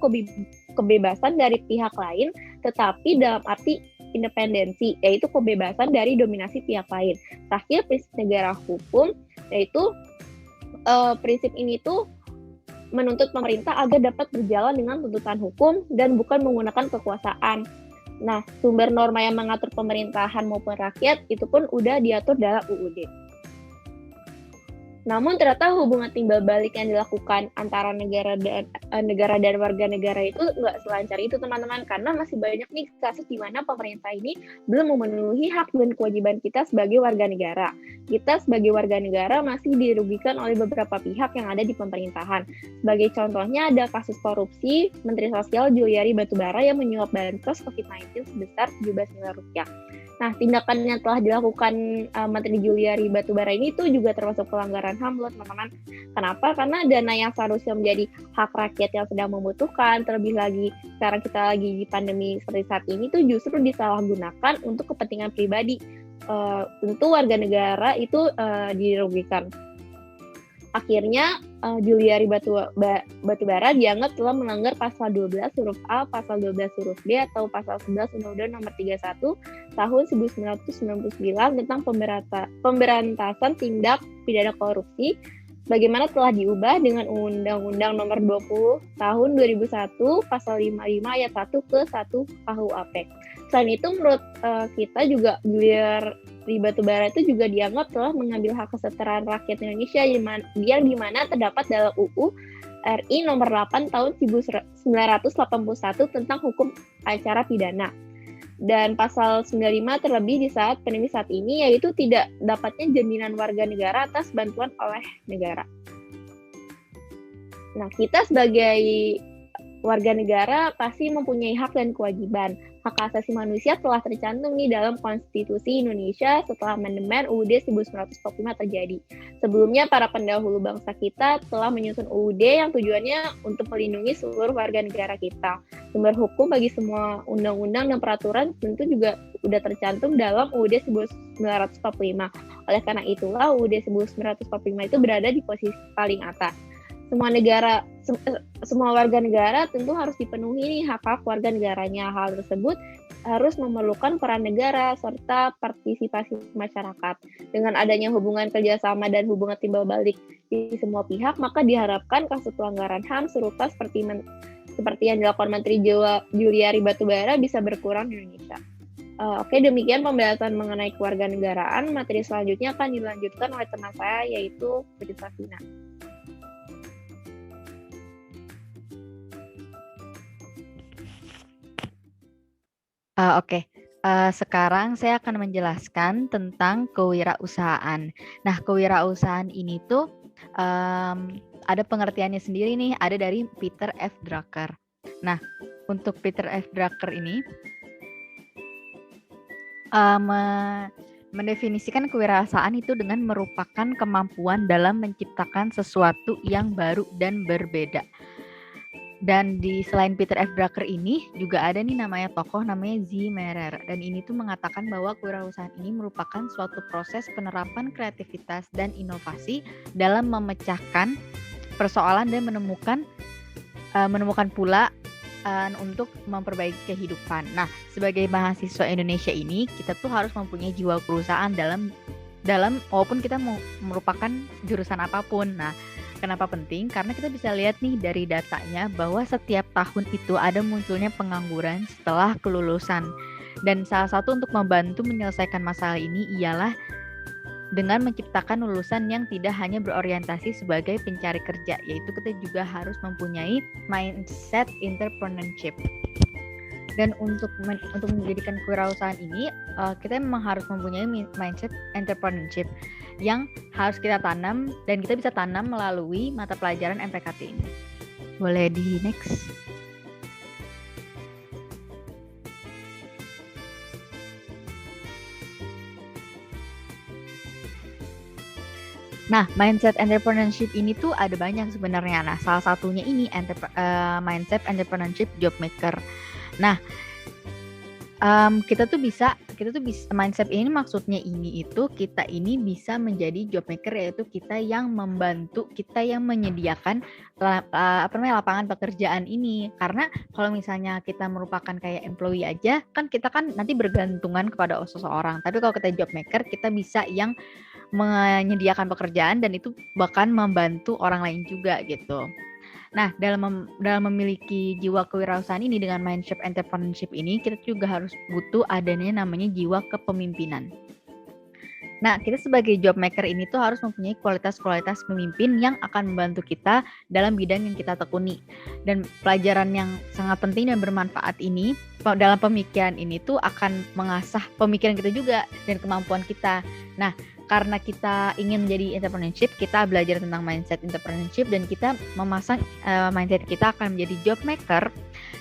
kebebasan dari pihak lain, tetapi dalam arti independensi, yaitu kebebasan dari dominasi pihak lain. Terakhir, prinsip negara hukum, yaitu prinsip ini tuh menuntut pemerintah agar dapat berjalan dengan tuntutan hukum dan bukan menggunakan kekuasaan. Nah, sumber norma yang mengatur pemerintahan maupun rakyat itu pun udah diatur dalam UUD. Namun ternyata hubungan timbal balik yang dilakukan antara negara dan warga negara itu nggak selancar itu teman-teman, karena masih banyak nih kasus di mana pemerintah ini belum memenuhi hak dan kewajiban kita sebagai warga negara. Kita sebagai warga negara masih dirugikan oleh beberapa pihak yang ada di pemerintahan. Sebagai contohnya ada kasus korupsi Menteri Sosial Juliari Batubara yang menyuap bansos COVID-19 sebesar 17 miliar rupiah. Nah, tindakan yang telah dilakukan Menteri Juliari Batubara ini tuh juga termasuk pelanggaran HAM loh teman-teman. Kenapa? Karena dana yang seharusnya menjadi hak rakyat yang sedang membutuhkan, terlebih lagi sekarang kita lagi di pandemi seperti saat ini tuh justru disalahgunakan untuk kepentingan pribadi. Tentu warga negara itu dirugikan. Akhirnya, Juliari Batubara dianggap telah melanggar pasal 12 huruf A, pasal 12 huruf B, atau pasal 11 Undang-Undang Nomor 31 tahun 1999 tentang pemberantasan tindak pidana korupsi, bagaimana telah diubah dengan Undang-Undang Nomor 20 tahun 2001 pasal 55 ayat 1 ke 1 KUHP. Selain itu, menurut kita juga Juliari Batubara itu juga dianggap telah mengambil hak kesetaraan rakyat Indonesia yang dimana terdapat dalam UU RI Nomor 8 tahun 1981 tentang hukum acara pidana. Dan pasal 95 terlebih di saat pandemi saat ini, yaitu tidak dapatnya jaminan warga negara atas bantuan oleh negara. Nah, kita sebagai warga negara pasti mempunyai hak dan kewajiban. Hak asasi manusia telah tercantum nih dalam Konstitusi Indonesia setelah amandemen UUD 1945 terjadi. Sebelumnya, para pendahulu bangsa kita telah menyusun UUD yang tujuannya untuk melindungi seluruh warga negara kita. Sumber hukum bagi semua undang-undang dan peraturan tentu juga sudah tercantum dalam UUD 1945. Oleh karena itulah UUD 1945 itu berada di posisi paling atas. Semua warga negara tentu harus dipenuhi nih hak-hak warga negaranya. Hal tersebut harus memerlukan peran negara serta partisipasi masyarakat. Dengan adanya hubungan kerjasama dan hubungan timbal balik di semua pihak, maka diharapkan kasus pelanggaran HAM serupa seperti yang dilakukan Menteri Juliari Batubara bisa berkurang di Indonesia. Oke, demikian pembahasan mengenai kewarganegaraan. Materi selanjutnya akan dilanjutkan oleh teman saya, yaitu Putri Safina. Oke. Sekarang saya akan menjelaskan tentang kewirausahaan. Nah, kewirausahaan ini tuh ada pengertiannya sendiri nih, ada dari Peter F. Drucker. Nah, untuk Peter F. Drucker ini mendefinisikan kewirausahaan itu dengan merupakan kemampuan dalam menciptakan sesuatu yang baru dan berbeda. Dan selain Peter F. Drucker ini juga ada nih namanya tokoh namanya Z. Merer, dan ini tuh mengatakan bahwa kewirausahaan ini merupakan suatu proses penerapan kreativitas dan inovasi dalam memecahkan persoalan dan menemukan pula untuk memperbaiki kehidupan. Nah, sebagai mahasiswa Indonesia ini kita tuh harus mempunyai jiwa perusahaan dalam walaupun kita merupakan jurusan apapun. Nah, kenapa penting? Karena kita bisa lihat nih dari datanya bahwa setiap tahun itu ada munculnya pengangguran setelah kelulusan. Dan salah satu untuk membantu menyelesaikan masalah ini ialah dengan menciptakan lulusan yang tidak hanya berorientasi sebagai pencari kerja, yaitu kita juga harus mempunyai mindset entrepreneurship. Dan untuk menjadikan kewirausahaan ini, kita memang harus mempunyai mindset entrepreneurship yang harus kita tanam, dan kita bisa tanam melalui mata pelajaran MPKT ini. Boleh di next. Nah, mindset entrepreneurship ini tuh ada banyak sebenarnya. Nah, salah satunya ini mindset entrepreneurship job maker. Nah, kita tuh bisa mindset ini maksudnya kita ini bisa menjadi job maker, yaitu kita yang membantu, kita yang menyediakan lapangan pekerjaan ini. Karena kalau misalnya kita merupakan kayak employee aja, kan kita kan nanti bergantungan kepada seseorang. Tapi kalau kita job maker, kita bisa yang menyediakan pekerjaan dan itu bahkan membantu orang lain juga gitu. Nah, dalam memiliki jiwa kewirausahaan ini dengan mindset entrepreneurship ini, kita juga harus butuh adanya namanya jiwa kepemimpinan. Nah, kita sebagai job maker ini tuh harus mempunyai kualitas-kualitas pemimpin yang akan membantu kita dalam bidang yang kita tekuni. Dan pelajaran yang sangat penting dan bermanfaat ini dalam pemikiran ini tuh akan mengasah pemikiran kita juga dan kemampuan kita. Nah, karena kita ingin menjadi entrepreneurship, kita belajar tentang mindset entrepreneurship dan kita memasang mindset kita akan menjadi job maker.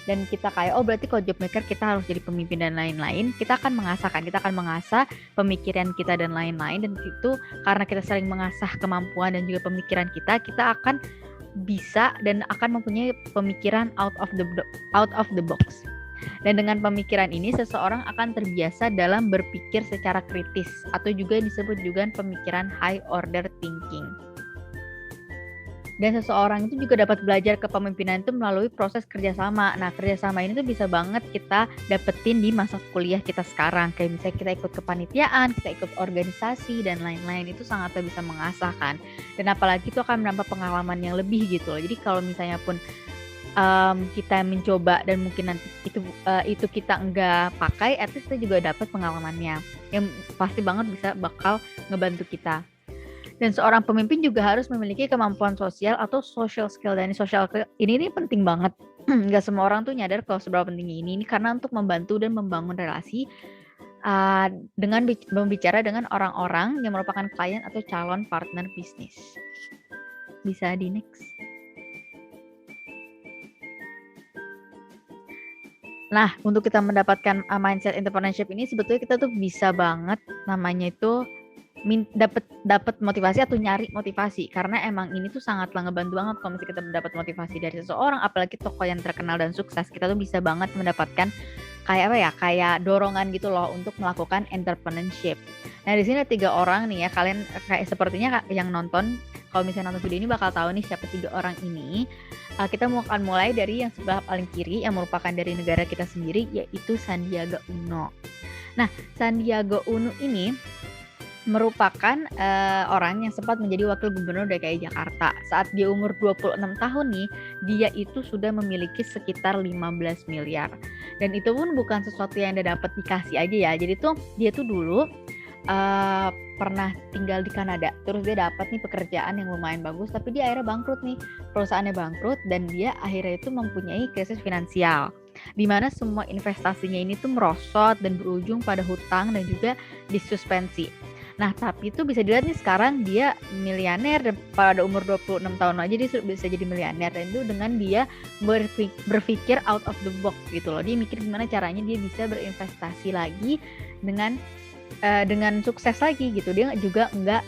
Dan kita kayak, berarti kalau job maker kita harus jadi pemimpin dan lain-lain. Kita akan mengasah pemikiran kita dan lain-lain. Dan itu karena kita sering mengasah kemampuan dan juga pemikiran kita akan bisa dan akan mempunyai pemikiran out of the box. Dan dengan pemikiran ini seseorang akan terbiasa dalam berpikir secara kritis atau juga disebut juga pemikiran high order thinking. Dan seseorang itu juga dapat belajar kepemimpinan itu melalui proses kerjasama. Nah, kerjasama ini tuh bisa banget kita dapetin di masa kuliah kita sekarang. Kayak misalnya kita ikut kepanitiaan, kita ikut organisasi, dan lain-lain. Itu sangat bisa mengasah kan. Dan apalagi itu akan menambah pengalaman yang lebih gitu loh. Jadi kalau misalnya pun kita mencoba dan mungkin nanti itu kita enggak pakai, at least kita juga dapat pengalamannya. Yang pasti banget bakal ngebantu kita. Dan seorang pemimpin juga harus memiliki kemampuan sosial atau social skill. Dan social skill ini penting banget. Nggak semua orang tuh nyadar kalau seberapa pentingnya ini karena untuk membantu dan membangun relasi dengan berbicara dengan orang-orang yang merupakan klien atau calon partner bisnis. Bisa di next. Nah, untuk kita mendapatkan mindset entrepreneurship ini sebetulnya kita tuh bisa banget namanya itu dapat motivasi atau nyari motivasi, karena emang ini tuh sangatlah ngebantu banget kalau misalnya kita mendapat motivasi dari seseorang, apalagi tokoh yang terkenal dan sukses. Kita tuh bisa banget mendapatkan kayak dorongan gitu loh untuk melakukan entrepreneurship. Nah, di sini ada 3 orang nih ya, kalian kayak sepertinya yang nonton, kalau misalnya nonton video ini bakal tahu nih siapa 3 orang ini. Kita akan mulai dari yang sebelah paling kiri yang merupakan dari negara kita sendiri, yaitu Sandiaga Uno. Nah, Sandiaga Uno ini merupakan orang yang sempat menjadi wakil gubernur DKI Jakarta. Saat dia umur 26 tahun nih, dia itu sudah memiliki sekitar 15 miliar. Dan itu pun bukan sesuatu yang dia dapat dikasih aja ya. Jadi tuh dia tuh dulu pernah tinggal di Kanada. Terus dia dapat nih pekerjaan yang lumayan bagus, tapi dia akhirnya bangkrut nih. Perusahaannya bangkrut dan dia akhirnya itu mempunyai krisis finansial, di mana semua investasinya ini tuh merosot dan berujung pada hutang dan juga disuspensi. Nah, tapi itu bisa dilihat nih sekarang dia miliuner dan pada umur 26 tahun aja dia bisa jadi miliuner, dan itu dengan dia berpikir out of the box gitu loh. Dia mikir gimana caranya dia bisa berinvestasi lagi dengan sukses lagi gitu. Dia juga enggak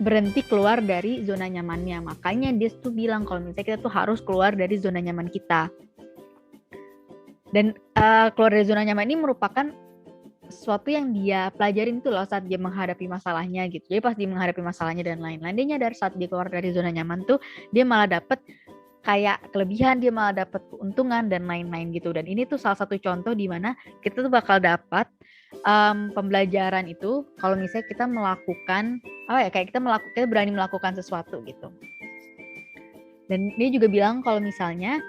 berhenti keluar dari zona nyamannya. Makanya dia tuh bilang kalau misalnya kita tuh harus keluar dari zona nyaman kita. Dan keluar dari zona nyaman ini merupakan sesuatu yang dia pelajarin itu loh saat dia menghadapi masalahnya gitu. Jadi pas dia menghadapi masalahnya dan lain-lain, dia nyadar saat dia keluar dari zona nyaman tuh dia malah dapet kayak kelebihan, dia malah dapet keuntungan dan lain-lain gitu. Dan ini tuh salah satu contoh di mana kita tuh bakal dapat pembelajaran itu kalau misalnya kita melakukan kita berani melakukan sesuatu gitu. Dan dia juga bilang kalau misalnya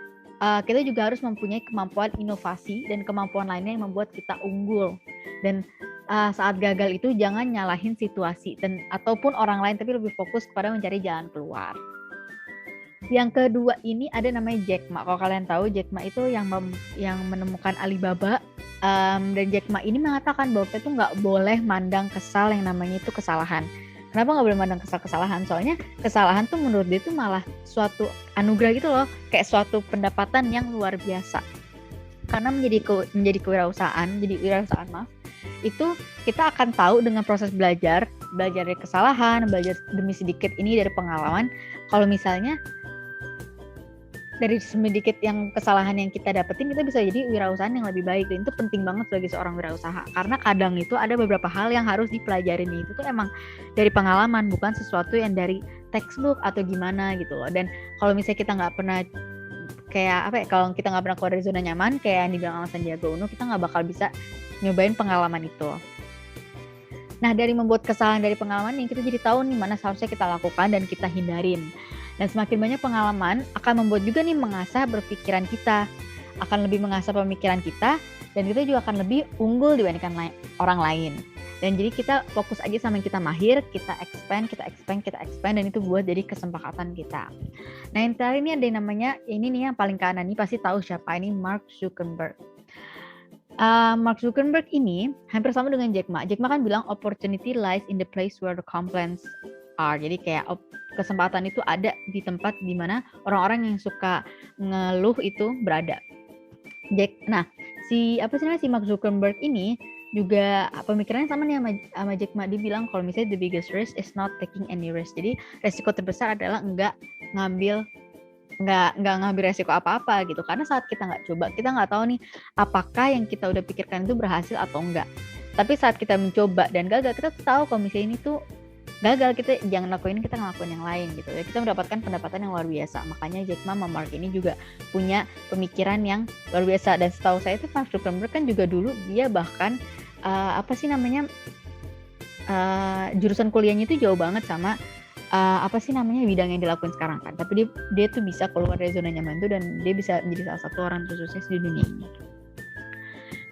kita juga harus mempunyai kemampuan inovasi dan kemampuan lainnya yang membuat kita unggul. Dan saat gagal itu jangan nyalahin situasi ataupun orang lain, tapi lebih fokus kepada mencari jalan keluar. Yang kedua ini ada namanya Jack Ma. Kalau kalian tahu, Jack Ma itu yang menemukan Alibaba. Dan Jack Ma ini mengatakan bahwa kita tuh nggak boleh mandang kesal yang namanya itu kesalahan. Kenapa nggak boleh mandang kesalahan? Soalnya kesalahan tuh menurut dia tuh malah suatu anugerah gitu loh, kayak suatu pendapatan yang luar biasa. Karena menjadi kewirausahaan itu kita akan tahu dengan proses belajar dari kesalahan, belajar demi sedikit ini dari pengalaman. Kalau misalnya dari sedikit yang kesalahan yang kita dapetin, kita bisa jadi wirausahaan yang lebih baik. Dan itu penting banget sebagai seorang wirausaha, karena kadang itu ada beberapa hal yang harus dipelajarin, itu tuh emang dari pengalaman, bukan sesuatu yang dari textbook atau gimana gitu loh. Dan kalau misalnya kita nggak pernah kalau kita nggak pernah keluar dari zona nyaman kayak yang dibilang sama Sandiaga Uno, kita nggak bakal bisa nyobain pengalaman itu. Nah, dari membuat kesalahan dari pengalaman yang kita jadi tahu nih mana seharusnya kita lakukan dan kita hindarin. Dan semakin banyak pengalaman akan membuat juga nih mengasah berpikiran kita, akan lebih mengasah pemikiran kita, dan kita juga akan lebih unggul dibandingkan orang lain. Dan jadi kita fokus aja sama yang kita mahir, kita expand, dan itu buat jadi kesepakatan kita. Nah, yang terakhir ini ada yang namanya, ini nih yang paling kanan nih pasti tahu siapa ini, Mark Zuckerberg. Mark Zuckerberg ini hampir sama dengan Jack Ma. Jack Ma kan bilang opportunity lies in the place where the complaints are. Jadi kayak kesempatan itu ada di tempat di mana orang-orang yang suka ngeluh itu berada. Si Mark Zuckerberg ini juga pemikirannya sama nih sama Jack Ma. Dia bilang kalau misalnya the biggest risk is not taking any risk. Jadi resiko terbesar adalah nggak ngambil resiko apa-apa gitu. Karena saat kita nggak coba, kita nggak tahu nih apakah yang kita udah pikirkan itu berhasil atau enggak. Tapi saat kita mencoba dan gagal, kita tahu kalau misalnya ini tuh gagal, kita jangan lakuin, kita ngelakuin yang lain gitu ya, kita mendapatkan pendapatan yang luar biasa. Makanya Jack Ma sama Mark ini juga punya pemikiran yang luar biasa. Dan setahu saya itu Mark Zuckerberg kan juga dulu dia bahkan jurusan kuliahnya itu jauh banget sama bidang yang dilakuin sekarang kan, tapi dia tuh bisa keluar dari zona nyaman itu dan dia bisa menjadi salah satu orang tersukses di dunia ini.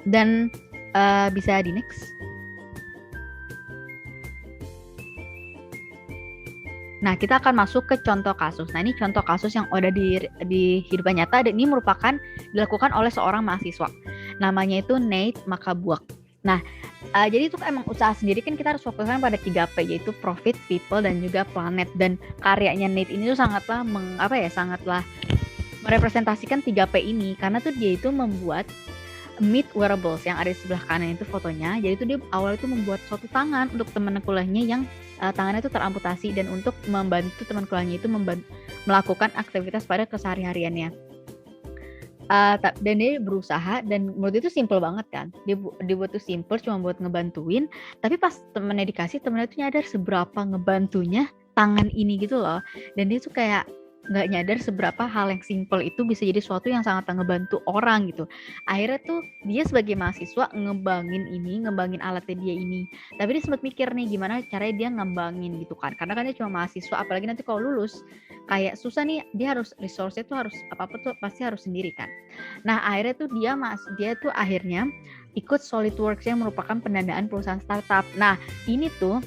Dan bisa di next. Nah, kita akan masuk ke contoh kasus. Nah, ini contoh kasus yang ada di kehidupan nyata, dan ini merupakan dilakukan oleh seorang mahasiswa. Namanya itu Nate Makabuak. Nah, jadi itu emang usaha sendiri kan, kita harus fokuskan pada 3P, yaitu profit, people, dan juga planet. Dan karyanya Nate ini tuh sangatlah merepresentasikan 3P ini, karena tuh dia itu membuat Meet Wearables yang ada di sebelah kanan itu fotonya. Jadi itu dia awal itu membuat suatu tangan untuk teman kuliahnya yang tangannya itu teramputasi, dan untuk membantu teman kuliahnya itu melakukan aktivitas pada kesehari-hariannya. Dan dia berusaha, dan menurut itu simple banget kan, dia buat tuh simple cuma buat ngebantuin, tapi pas temennya dikasih, temennya tuh nyadar seberapa ngebantunya tangan ini gitu loh. Dan dia tuh kayak nggak nyadar seberapa hal yang simple itu bisa jadi sesuatu yang sangat ngebantu orang gitu. Akhirnya tuh dia sebagai mahasiswa ngembangin alatnya dia ini, tapi dia sempat mikir nih gimana caranya dia ngembangin gitu kan, karena kan dia cuma mahasiswa, apalagi nanti kalau lulus kayak susah nih, dia harus resource-nya tuh harus apa-apa tuh pasti harus sendiri kan. Nah, akhirnya tuh dia tuh akhirnya ikut SolidWorks yang merupakan pendanaan perusahaan startup. Nah, ini tuh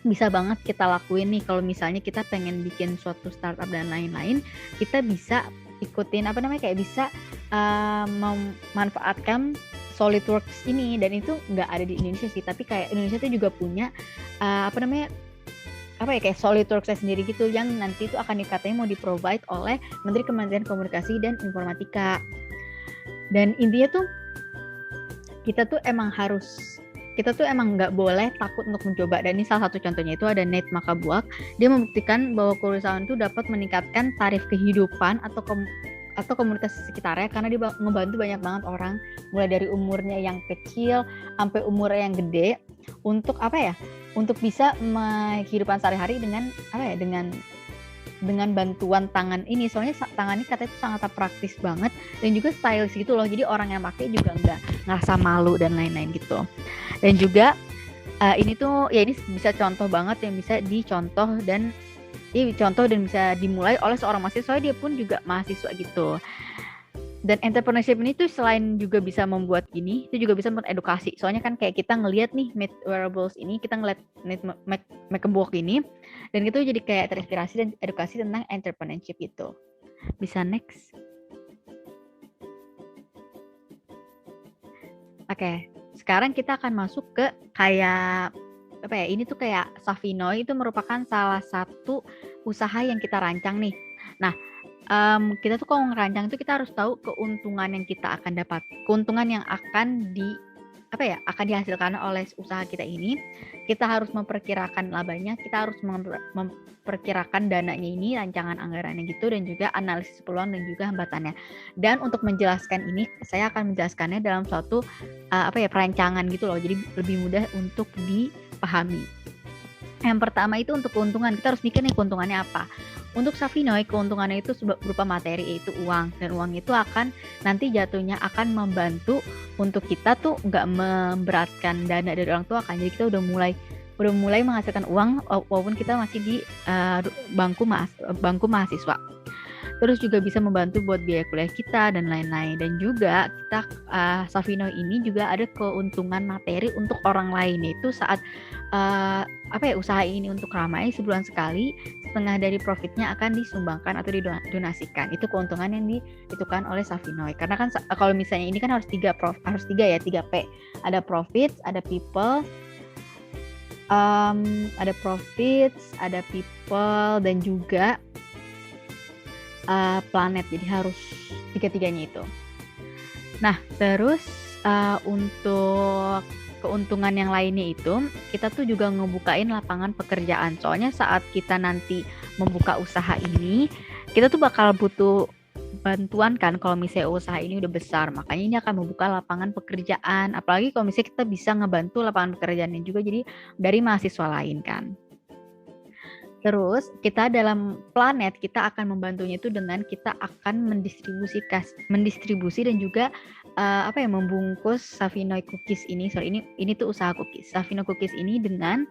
bisa banget kita lakuin nih kalau misalnya kita pengen bikin suatu startup dan lain-lain, kita bisa ikutin kayak bisa memanfaatkan SolidWorks ini. Dan itu nggak ada di Indonesia sih, tapi kayak Indonesia tuh juga punya kayak SolidWorks sendiri gitu, yang nanti itu akan katanya mau di-provide oleh Menteri Kementerian Komunikasi dan Informatika. Dan intinya tuh kita tuh emang nggak boleh takut untuk mencoba. Dan ini salah satu contohnya itu ada Nate Makabuak. Dia membuktikan bahwa kewirausahaan itu dapat meningkatkan tarif kehidupan atau komunitas sekitarnya, karena dia ngebantu banyak banget orang, mulai dari umurnya yang kecil sampai umurnya yang gede, untuk untuk bisa kehidupan sehari-hari dengan bantuan tangan ini. Soalnya tangan ini katanya itu sangat praktis banget dan juga stylish gitu loh, jadi orang yang pakai juga nggak ngerasa malu dan lain-lain gitu. Dan juga ini tuh ya, ini bisa contoh banget yang bisa dicontoh dan bisa dimulai oleh seorang mahasiswa, dia pun juga mahasiswa gitu. Dan entrepreneurship ini tuh selain juga bisa membuat gini, itu juga bisa mengedukasi. Soalnya kan kayak kita ngelihat nih Meet Wearables ini, kita ngeliat Makabuak ini, dan itu jadi kayak terinspirasi dan edukasi tentang entrepreneurship gitu. Bisa next. Oke, sekarang kita akan masuk ke kayak ini tuh kayak Savinoi, itu merupakan salah satu usaha yang kita rancang nih. Nah, kita tuh kalau ngerancang itu kita harus tahu keuntungan yang kita akan dapat, keuntungan yang akan akan dihasilkan oleh usaha kita ini. Kita harus memperkirakan labanya, kita harus memperkirakan dananya ini, rancangan anggarannya gitu, dan juga analisis peluang dan juga hambatannya. Dan untuk menjelaskan ini, saya akan menjelaskannya dalam suatu perancangan gitu loh, jadi lebih mudah untuk dipahami. Yang pertama itu untuk keuntungan, kita harus mikir nih keuntungannya apa. Untuk Savinoi, keuntungannya itu berupa materi, yaitu uang. Dan uang itu akan nanti jatuhnya akan membantu untuk kita tuh nggak memberatkan dana dari orang tua kan. Jadi kita udah mulai menghasilkan uang walaupun kita masih di bangku mahasiswa. Terus juga bisa membantu buat biaya kuliah kita dan lain-lain. Dan juga kita Savinoi ini juga ada keuntungan materi untuk orang lain, yaitu saat usaha ini untuk ramai sebulan sekali, setengah dari profitnya akan disumbangkan atau didonasikan. Itu keuntungan yang dihitungkan oleh Savinoi. Karena kan kalau misalnya ini kan harus 3P. Ada profits, ada people, ada people, dan juga planet. Jadi harus tiga-tiganya itu. Nah, terus untuk keuntungan yang lainnya itu, kita tuh juga ngebukain lapangan pekerjaan. Soalnya saat kita nanti membuka usaha ini, kita tuh bakal butuh bantuan kan kalau misalnya usaha ini udah besar. Makanya ini akan membuka lapangan pekerjaan. Apalagi kalau misalnya kita bisa ngebantu lapangan pekerjaannya juga jadi dari mahasiswa lain kan. Terus kita dalam planet kita akan membantunya itu dengan kita akan mendistribusi dan juga membungkus Savinoy Cookies ini. Ini tuh usaha cookies. Savinoy Cookies ini dengan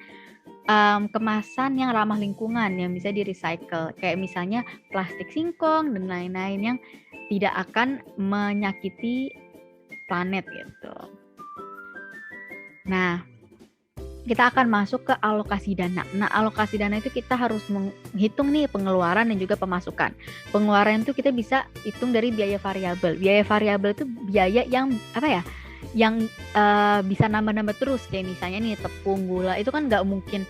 kemasan yang ramah lingkungan yang bisa di-recycle. Kayak misalnya plastik singkong dan lain-lain yang tidak akan menyakiti planet gitu. Nah, kita akan masuk ke alokasi dana. Nah, alokasi dana itu kita harus menghitung nih pengeluaran dan juga pemasukan. Pengeluaran itu kita bisa hitung dari biaya variabel. Biaya variabel itu biaya yang yang bisa nambah-nambah terus. Kayak misalnya nih tepung, gula, itu kan nggak mungkin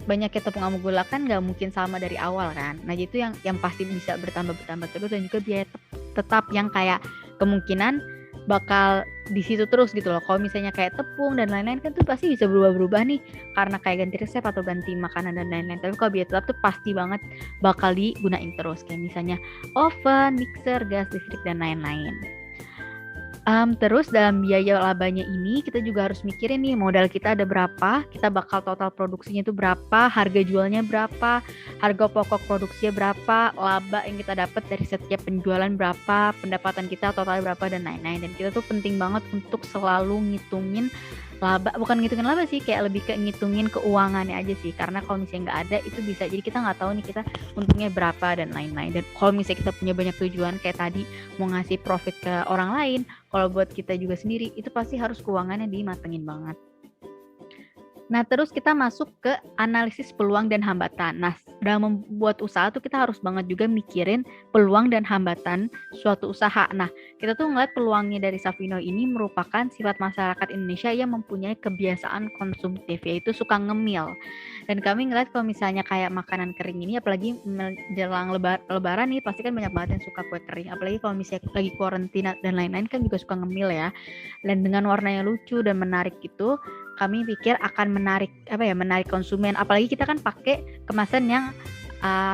banyaknya tepung sama gula kan nggak mungkin sama dari awal kan. Nah, itu yang pasti bisa bertambah terus, dan juga biaya tetap yang kayak kemungkinan bakal di situ terus gitu loh. Kalau misalnya kayak tepung dan lain-lain kan tuh pasti bisa berubah-berubah nih karena kayak ganti resep atau ganti makanan dan lain-lain. Tapi kalau biaya tetap tuh pasti banget bakal digunain terus, kayak misalnya oven, mixer, gas, listrik dan lain-lain. Terus dalam biaya labanya ini kita juga harus mikirin nih modal kita ada berapa, kita bakal total produksinya itu berapa, harga jualnya berapa, harga pokok produksinya berapa, laba yang kita dapat dari setiap penjualan berapa, pendapatan kita total berapa dan lain-lain. Dan kita tuh penting banget untuk selalu ngitungin laba, bukan ngitungin laba sih, kayak lebih ke ngitungin keuangannya aja sih, karena kalau misalnya nggak ada itu bisa jadi kita nggak tahu nih kita untungnya berapa dan lain-lain. Dan kalau misalnya kita punya banyak tujuan kayak tadi mau ngasih profit ke orang lain, kalau buat kita juga sendiri itu pasti harus keuangannya dimatengin banget. Nah, terus kita masuk ke analisis peluang dan hambatan. Nah, dalam membuat usaha tuh kita harus banget juga mikirin peluang dan hambatan suatu usaha. Nah, kita tuh ngeliat peluangnya dari Savinoy ini merupakan sifat masyarakat Indonesia yang mempunyai kebiasaan konsumtif, yaitu suka ngemil. Dan kami ngeliat kalau misalnya kayak makanan kering ini, apalagi menjelang lebaran nih, pasti kan banyak banget yang suka kue kering. Apalagi kalau misalnya lagi karantina dan lain-lain kan juga suka ngemil ya. Dan dengan warnanya lucu dan menarik gitu, kami pikir akan menarik konsumen. Apalagi kita kan pakai kemasan yang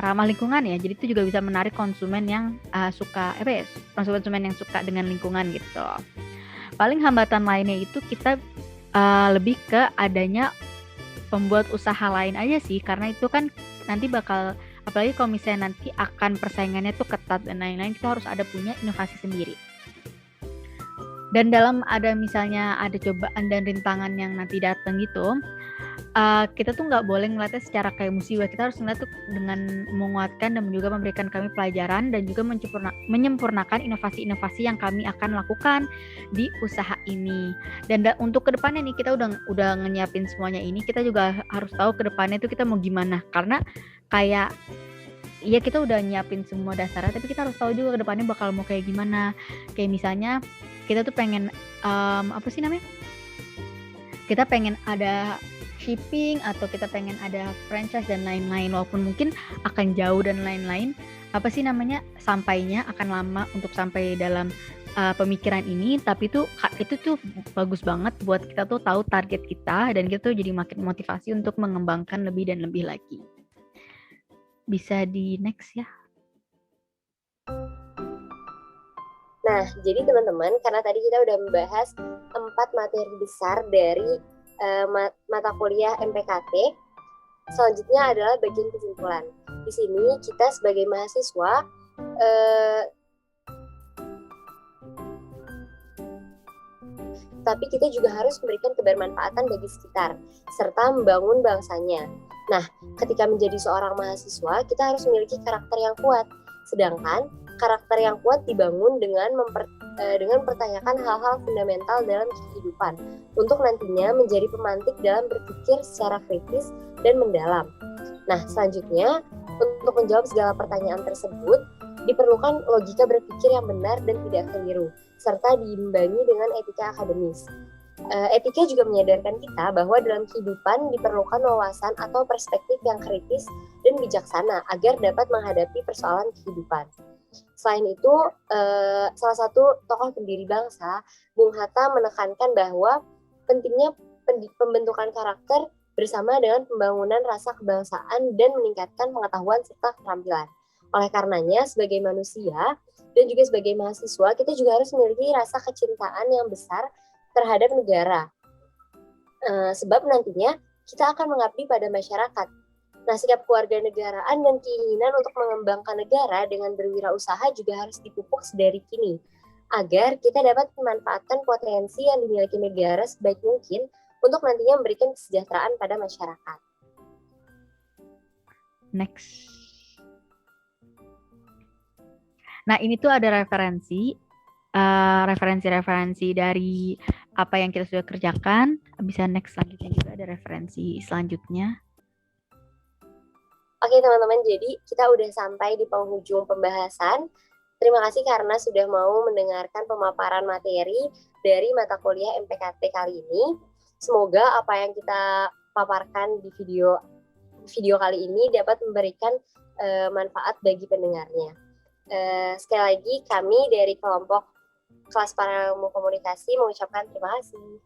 ramah lingkungan ya. Jadi itu juga bisa menarik konsumen yang konsumen yang suka dengan lingkungan gitu. Paling hambatan lainnya itu kita lebih ke adanya pembuat usaha lain aja sih, karena itu kan nanti bakal, apalagi kalau misalnya nanti akan persaingannya tuh ketat dan lain-lain, kita harus ada punya inovasi sendiri. Dan dalam misalnya ada cobaan dan rintangan yang nanti datang gitu, kita tuh nggak boleh ngeliatnya secara kayak musibah. Kita harus ngeliat tuh dengan menguatkan dan juga memberikan kami pelajaran dan juga menyempurnakan inovasi-inovasi yang kami akan lakukan di usaha ini. Dan untuk kedepannya nih, kita udah nyiapin semuanya ini, kita juga harus tahu kedepannya itu kita mau gimana. Karena kayak ya kita udah nyiapin semua dasarnya, tapi kita harus tahu juga kedepannya bakal mau kayak gimana. Kayak misalnya kita tuh pengen kita pengen ada shipping atau kita pengen ada franchise dan lain-lain, walaupun mungkin akan jauh dan lain-lain, sampainya akan lama untuk sampai dalam pemikiran ini, tapi itu tuh bagus banget buat kita tuh tahu target kita, dan kita tuh jadi makin motivasi untuk mengembangkan lebih dan lebih lagi. Bisa di next ya. Nah, jadi teman-teman, karena tadi kita udah membahas 4 materi besar dari mata kuliah MPKT, selanjutnya adalah bagian kesimpulan. Di sini kita sebagai mahasiswa tapi kita juga harus memberikan kebermanfaatan bagi sekitar, serta membangun bangsanya. Nah, ketika menjadi seorang mahasiswa, kita harus memiliki karakter yang kuat. Sedangkan karakter yang kuat dibangun dengan mempertanyakan hal-hal fundamental dalam kehidupan, untuk nantinya menjadi pemantik dalam berpikir secara kritis dan mendalam. Nah, selanjutnya, untuk menjawab segala pertanyaan tersebut, diperlukan logika berpikir yang benar dan tidak keliru, serta diimbangi dengan etika akademis. Etika juga menyadarkan kita bahwa dalam kehidupan diperlukan wawasan atau perspektif yang kritis dan bijaksana agar dapat menghadapi persoalan kehidupan. Selain itu, salah satu tokoh pendiri bangsa, Bung Hatta, menekankan bahwa pentingnya pembentukan karakter bersama dengan pembangunan rasa kebangsaan dan meningkatkan pengetahuan serta keterampilan. Oleh karenanya, sebagai manusia dan juga sebagai mahasiswa, kita juga harus memiliki rasa kecintaan yang besar terhadap negara. Sebab nantinya kita akan mengabdi pada masyarakat. Nah, sikap kewarganegaraan dan keinginan untuk mengembangkan negara dengan berwirausaha juga harus dipupuk sedari kini, agar kita dapat memanfaatkan potensi yang dimiliki negara sebaik mungkin untuk nantinya memberikan kesejahteraan pada masyarakat. Next. Nah, ini tuh ada referensi dari apa yang kita sudah kerjakan. Bisa next selanjutnya juga ada referensi selanjutnya. Oke teman-teman, jadi kita udah sampai di penghujung pembahasan. Terima kasih karena sudah mau mendengarkan pemaparan materi dari mata kuliah MPKT kali ini. Semoga apa yang kita paparkan di video kali ini dapat memberikan manfaat bagi pendengarnya. Sekali lagi kami dari kelompok kelas para ilmu komunikasi mengucapkan terima kasih.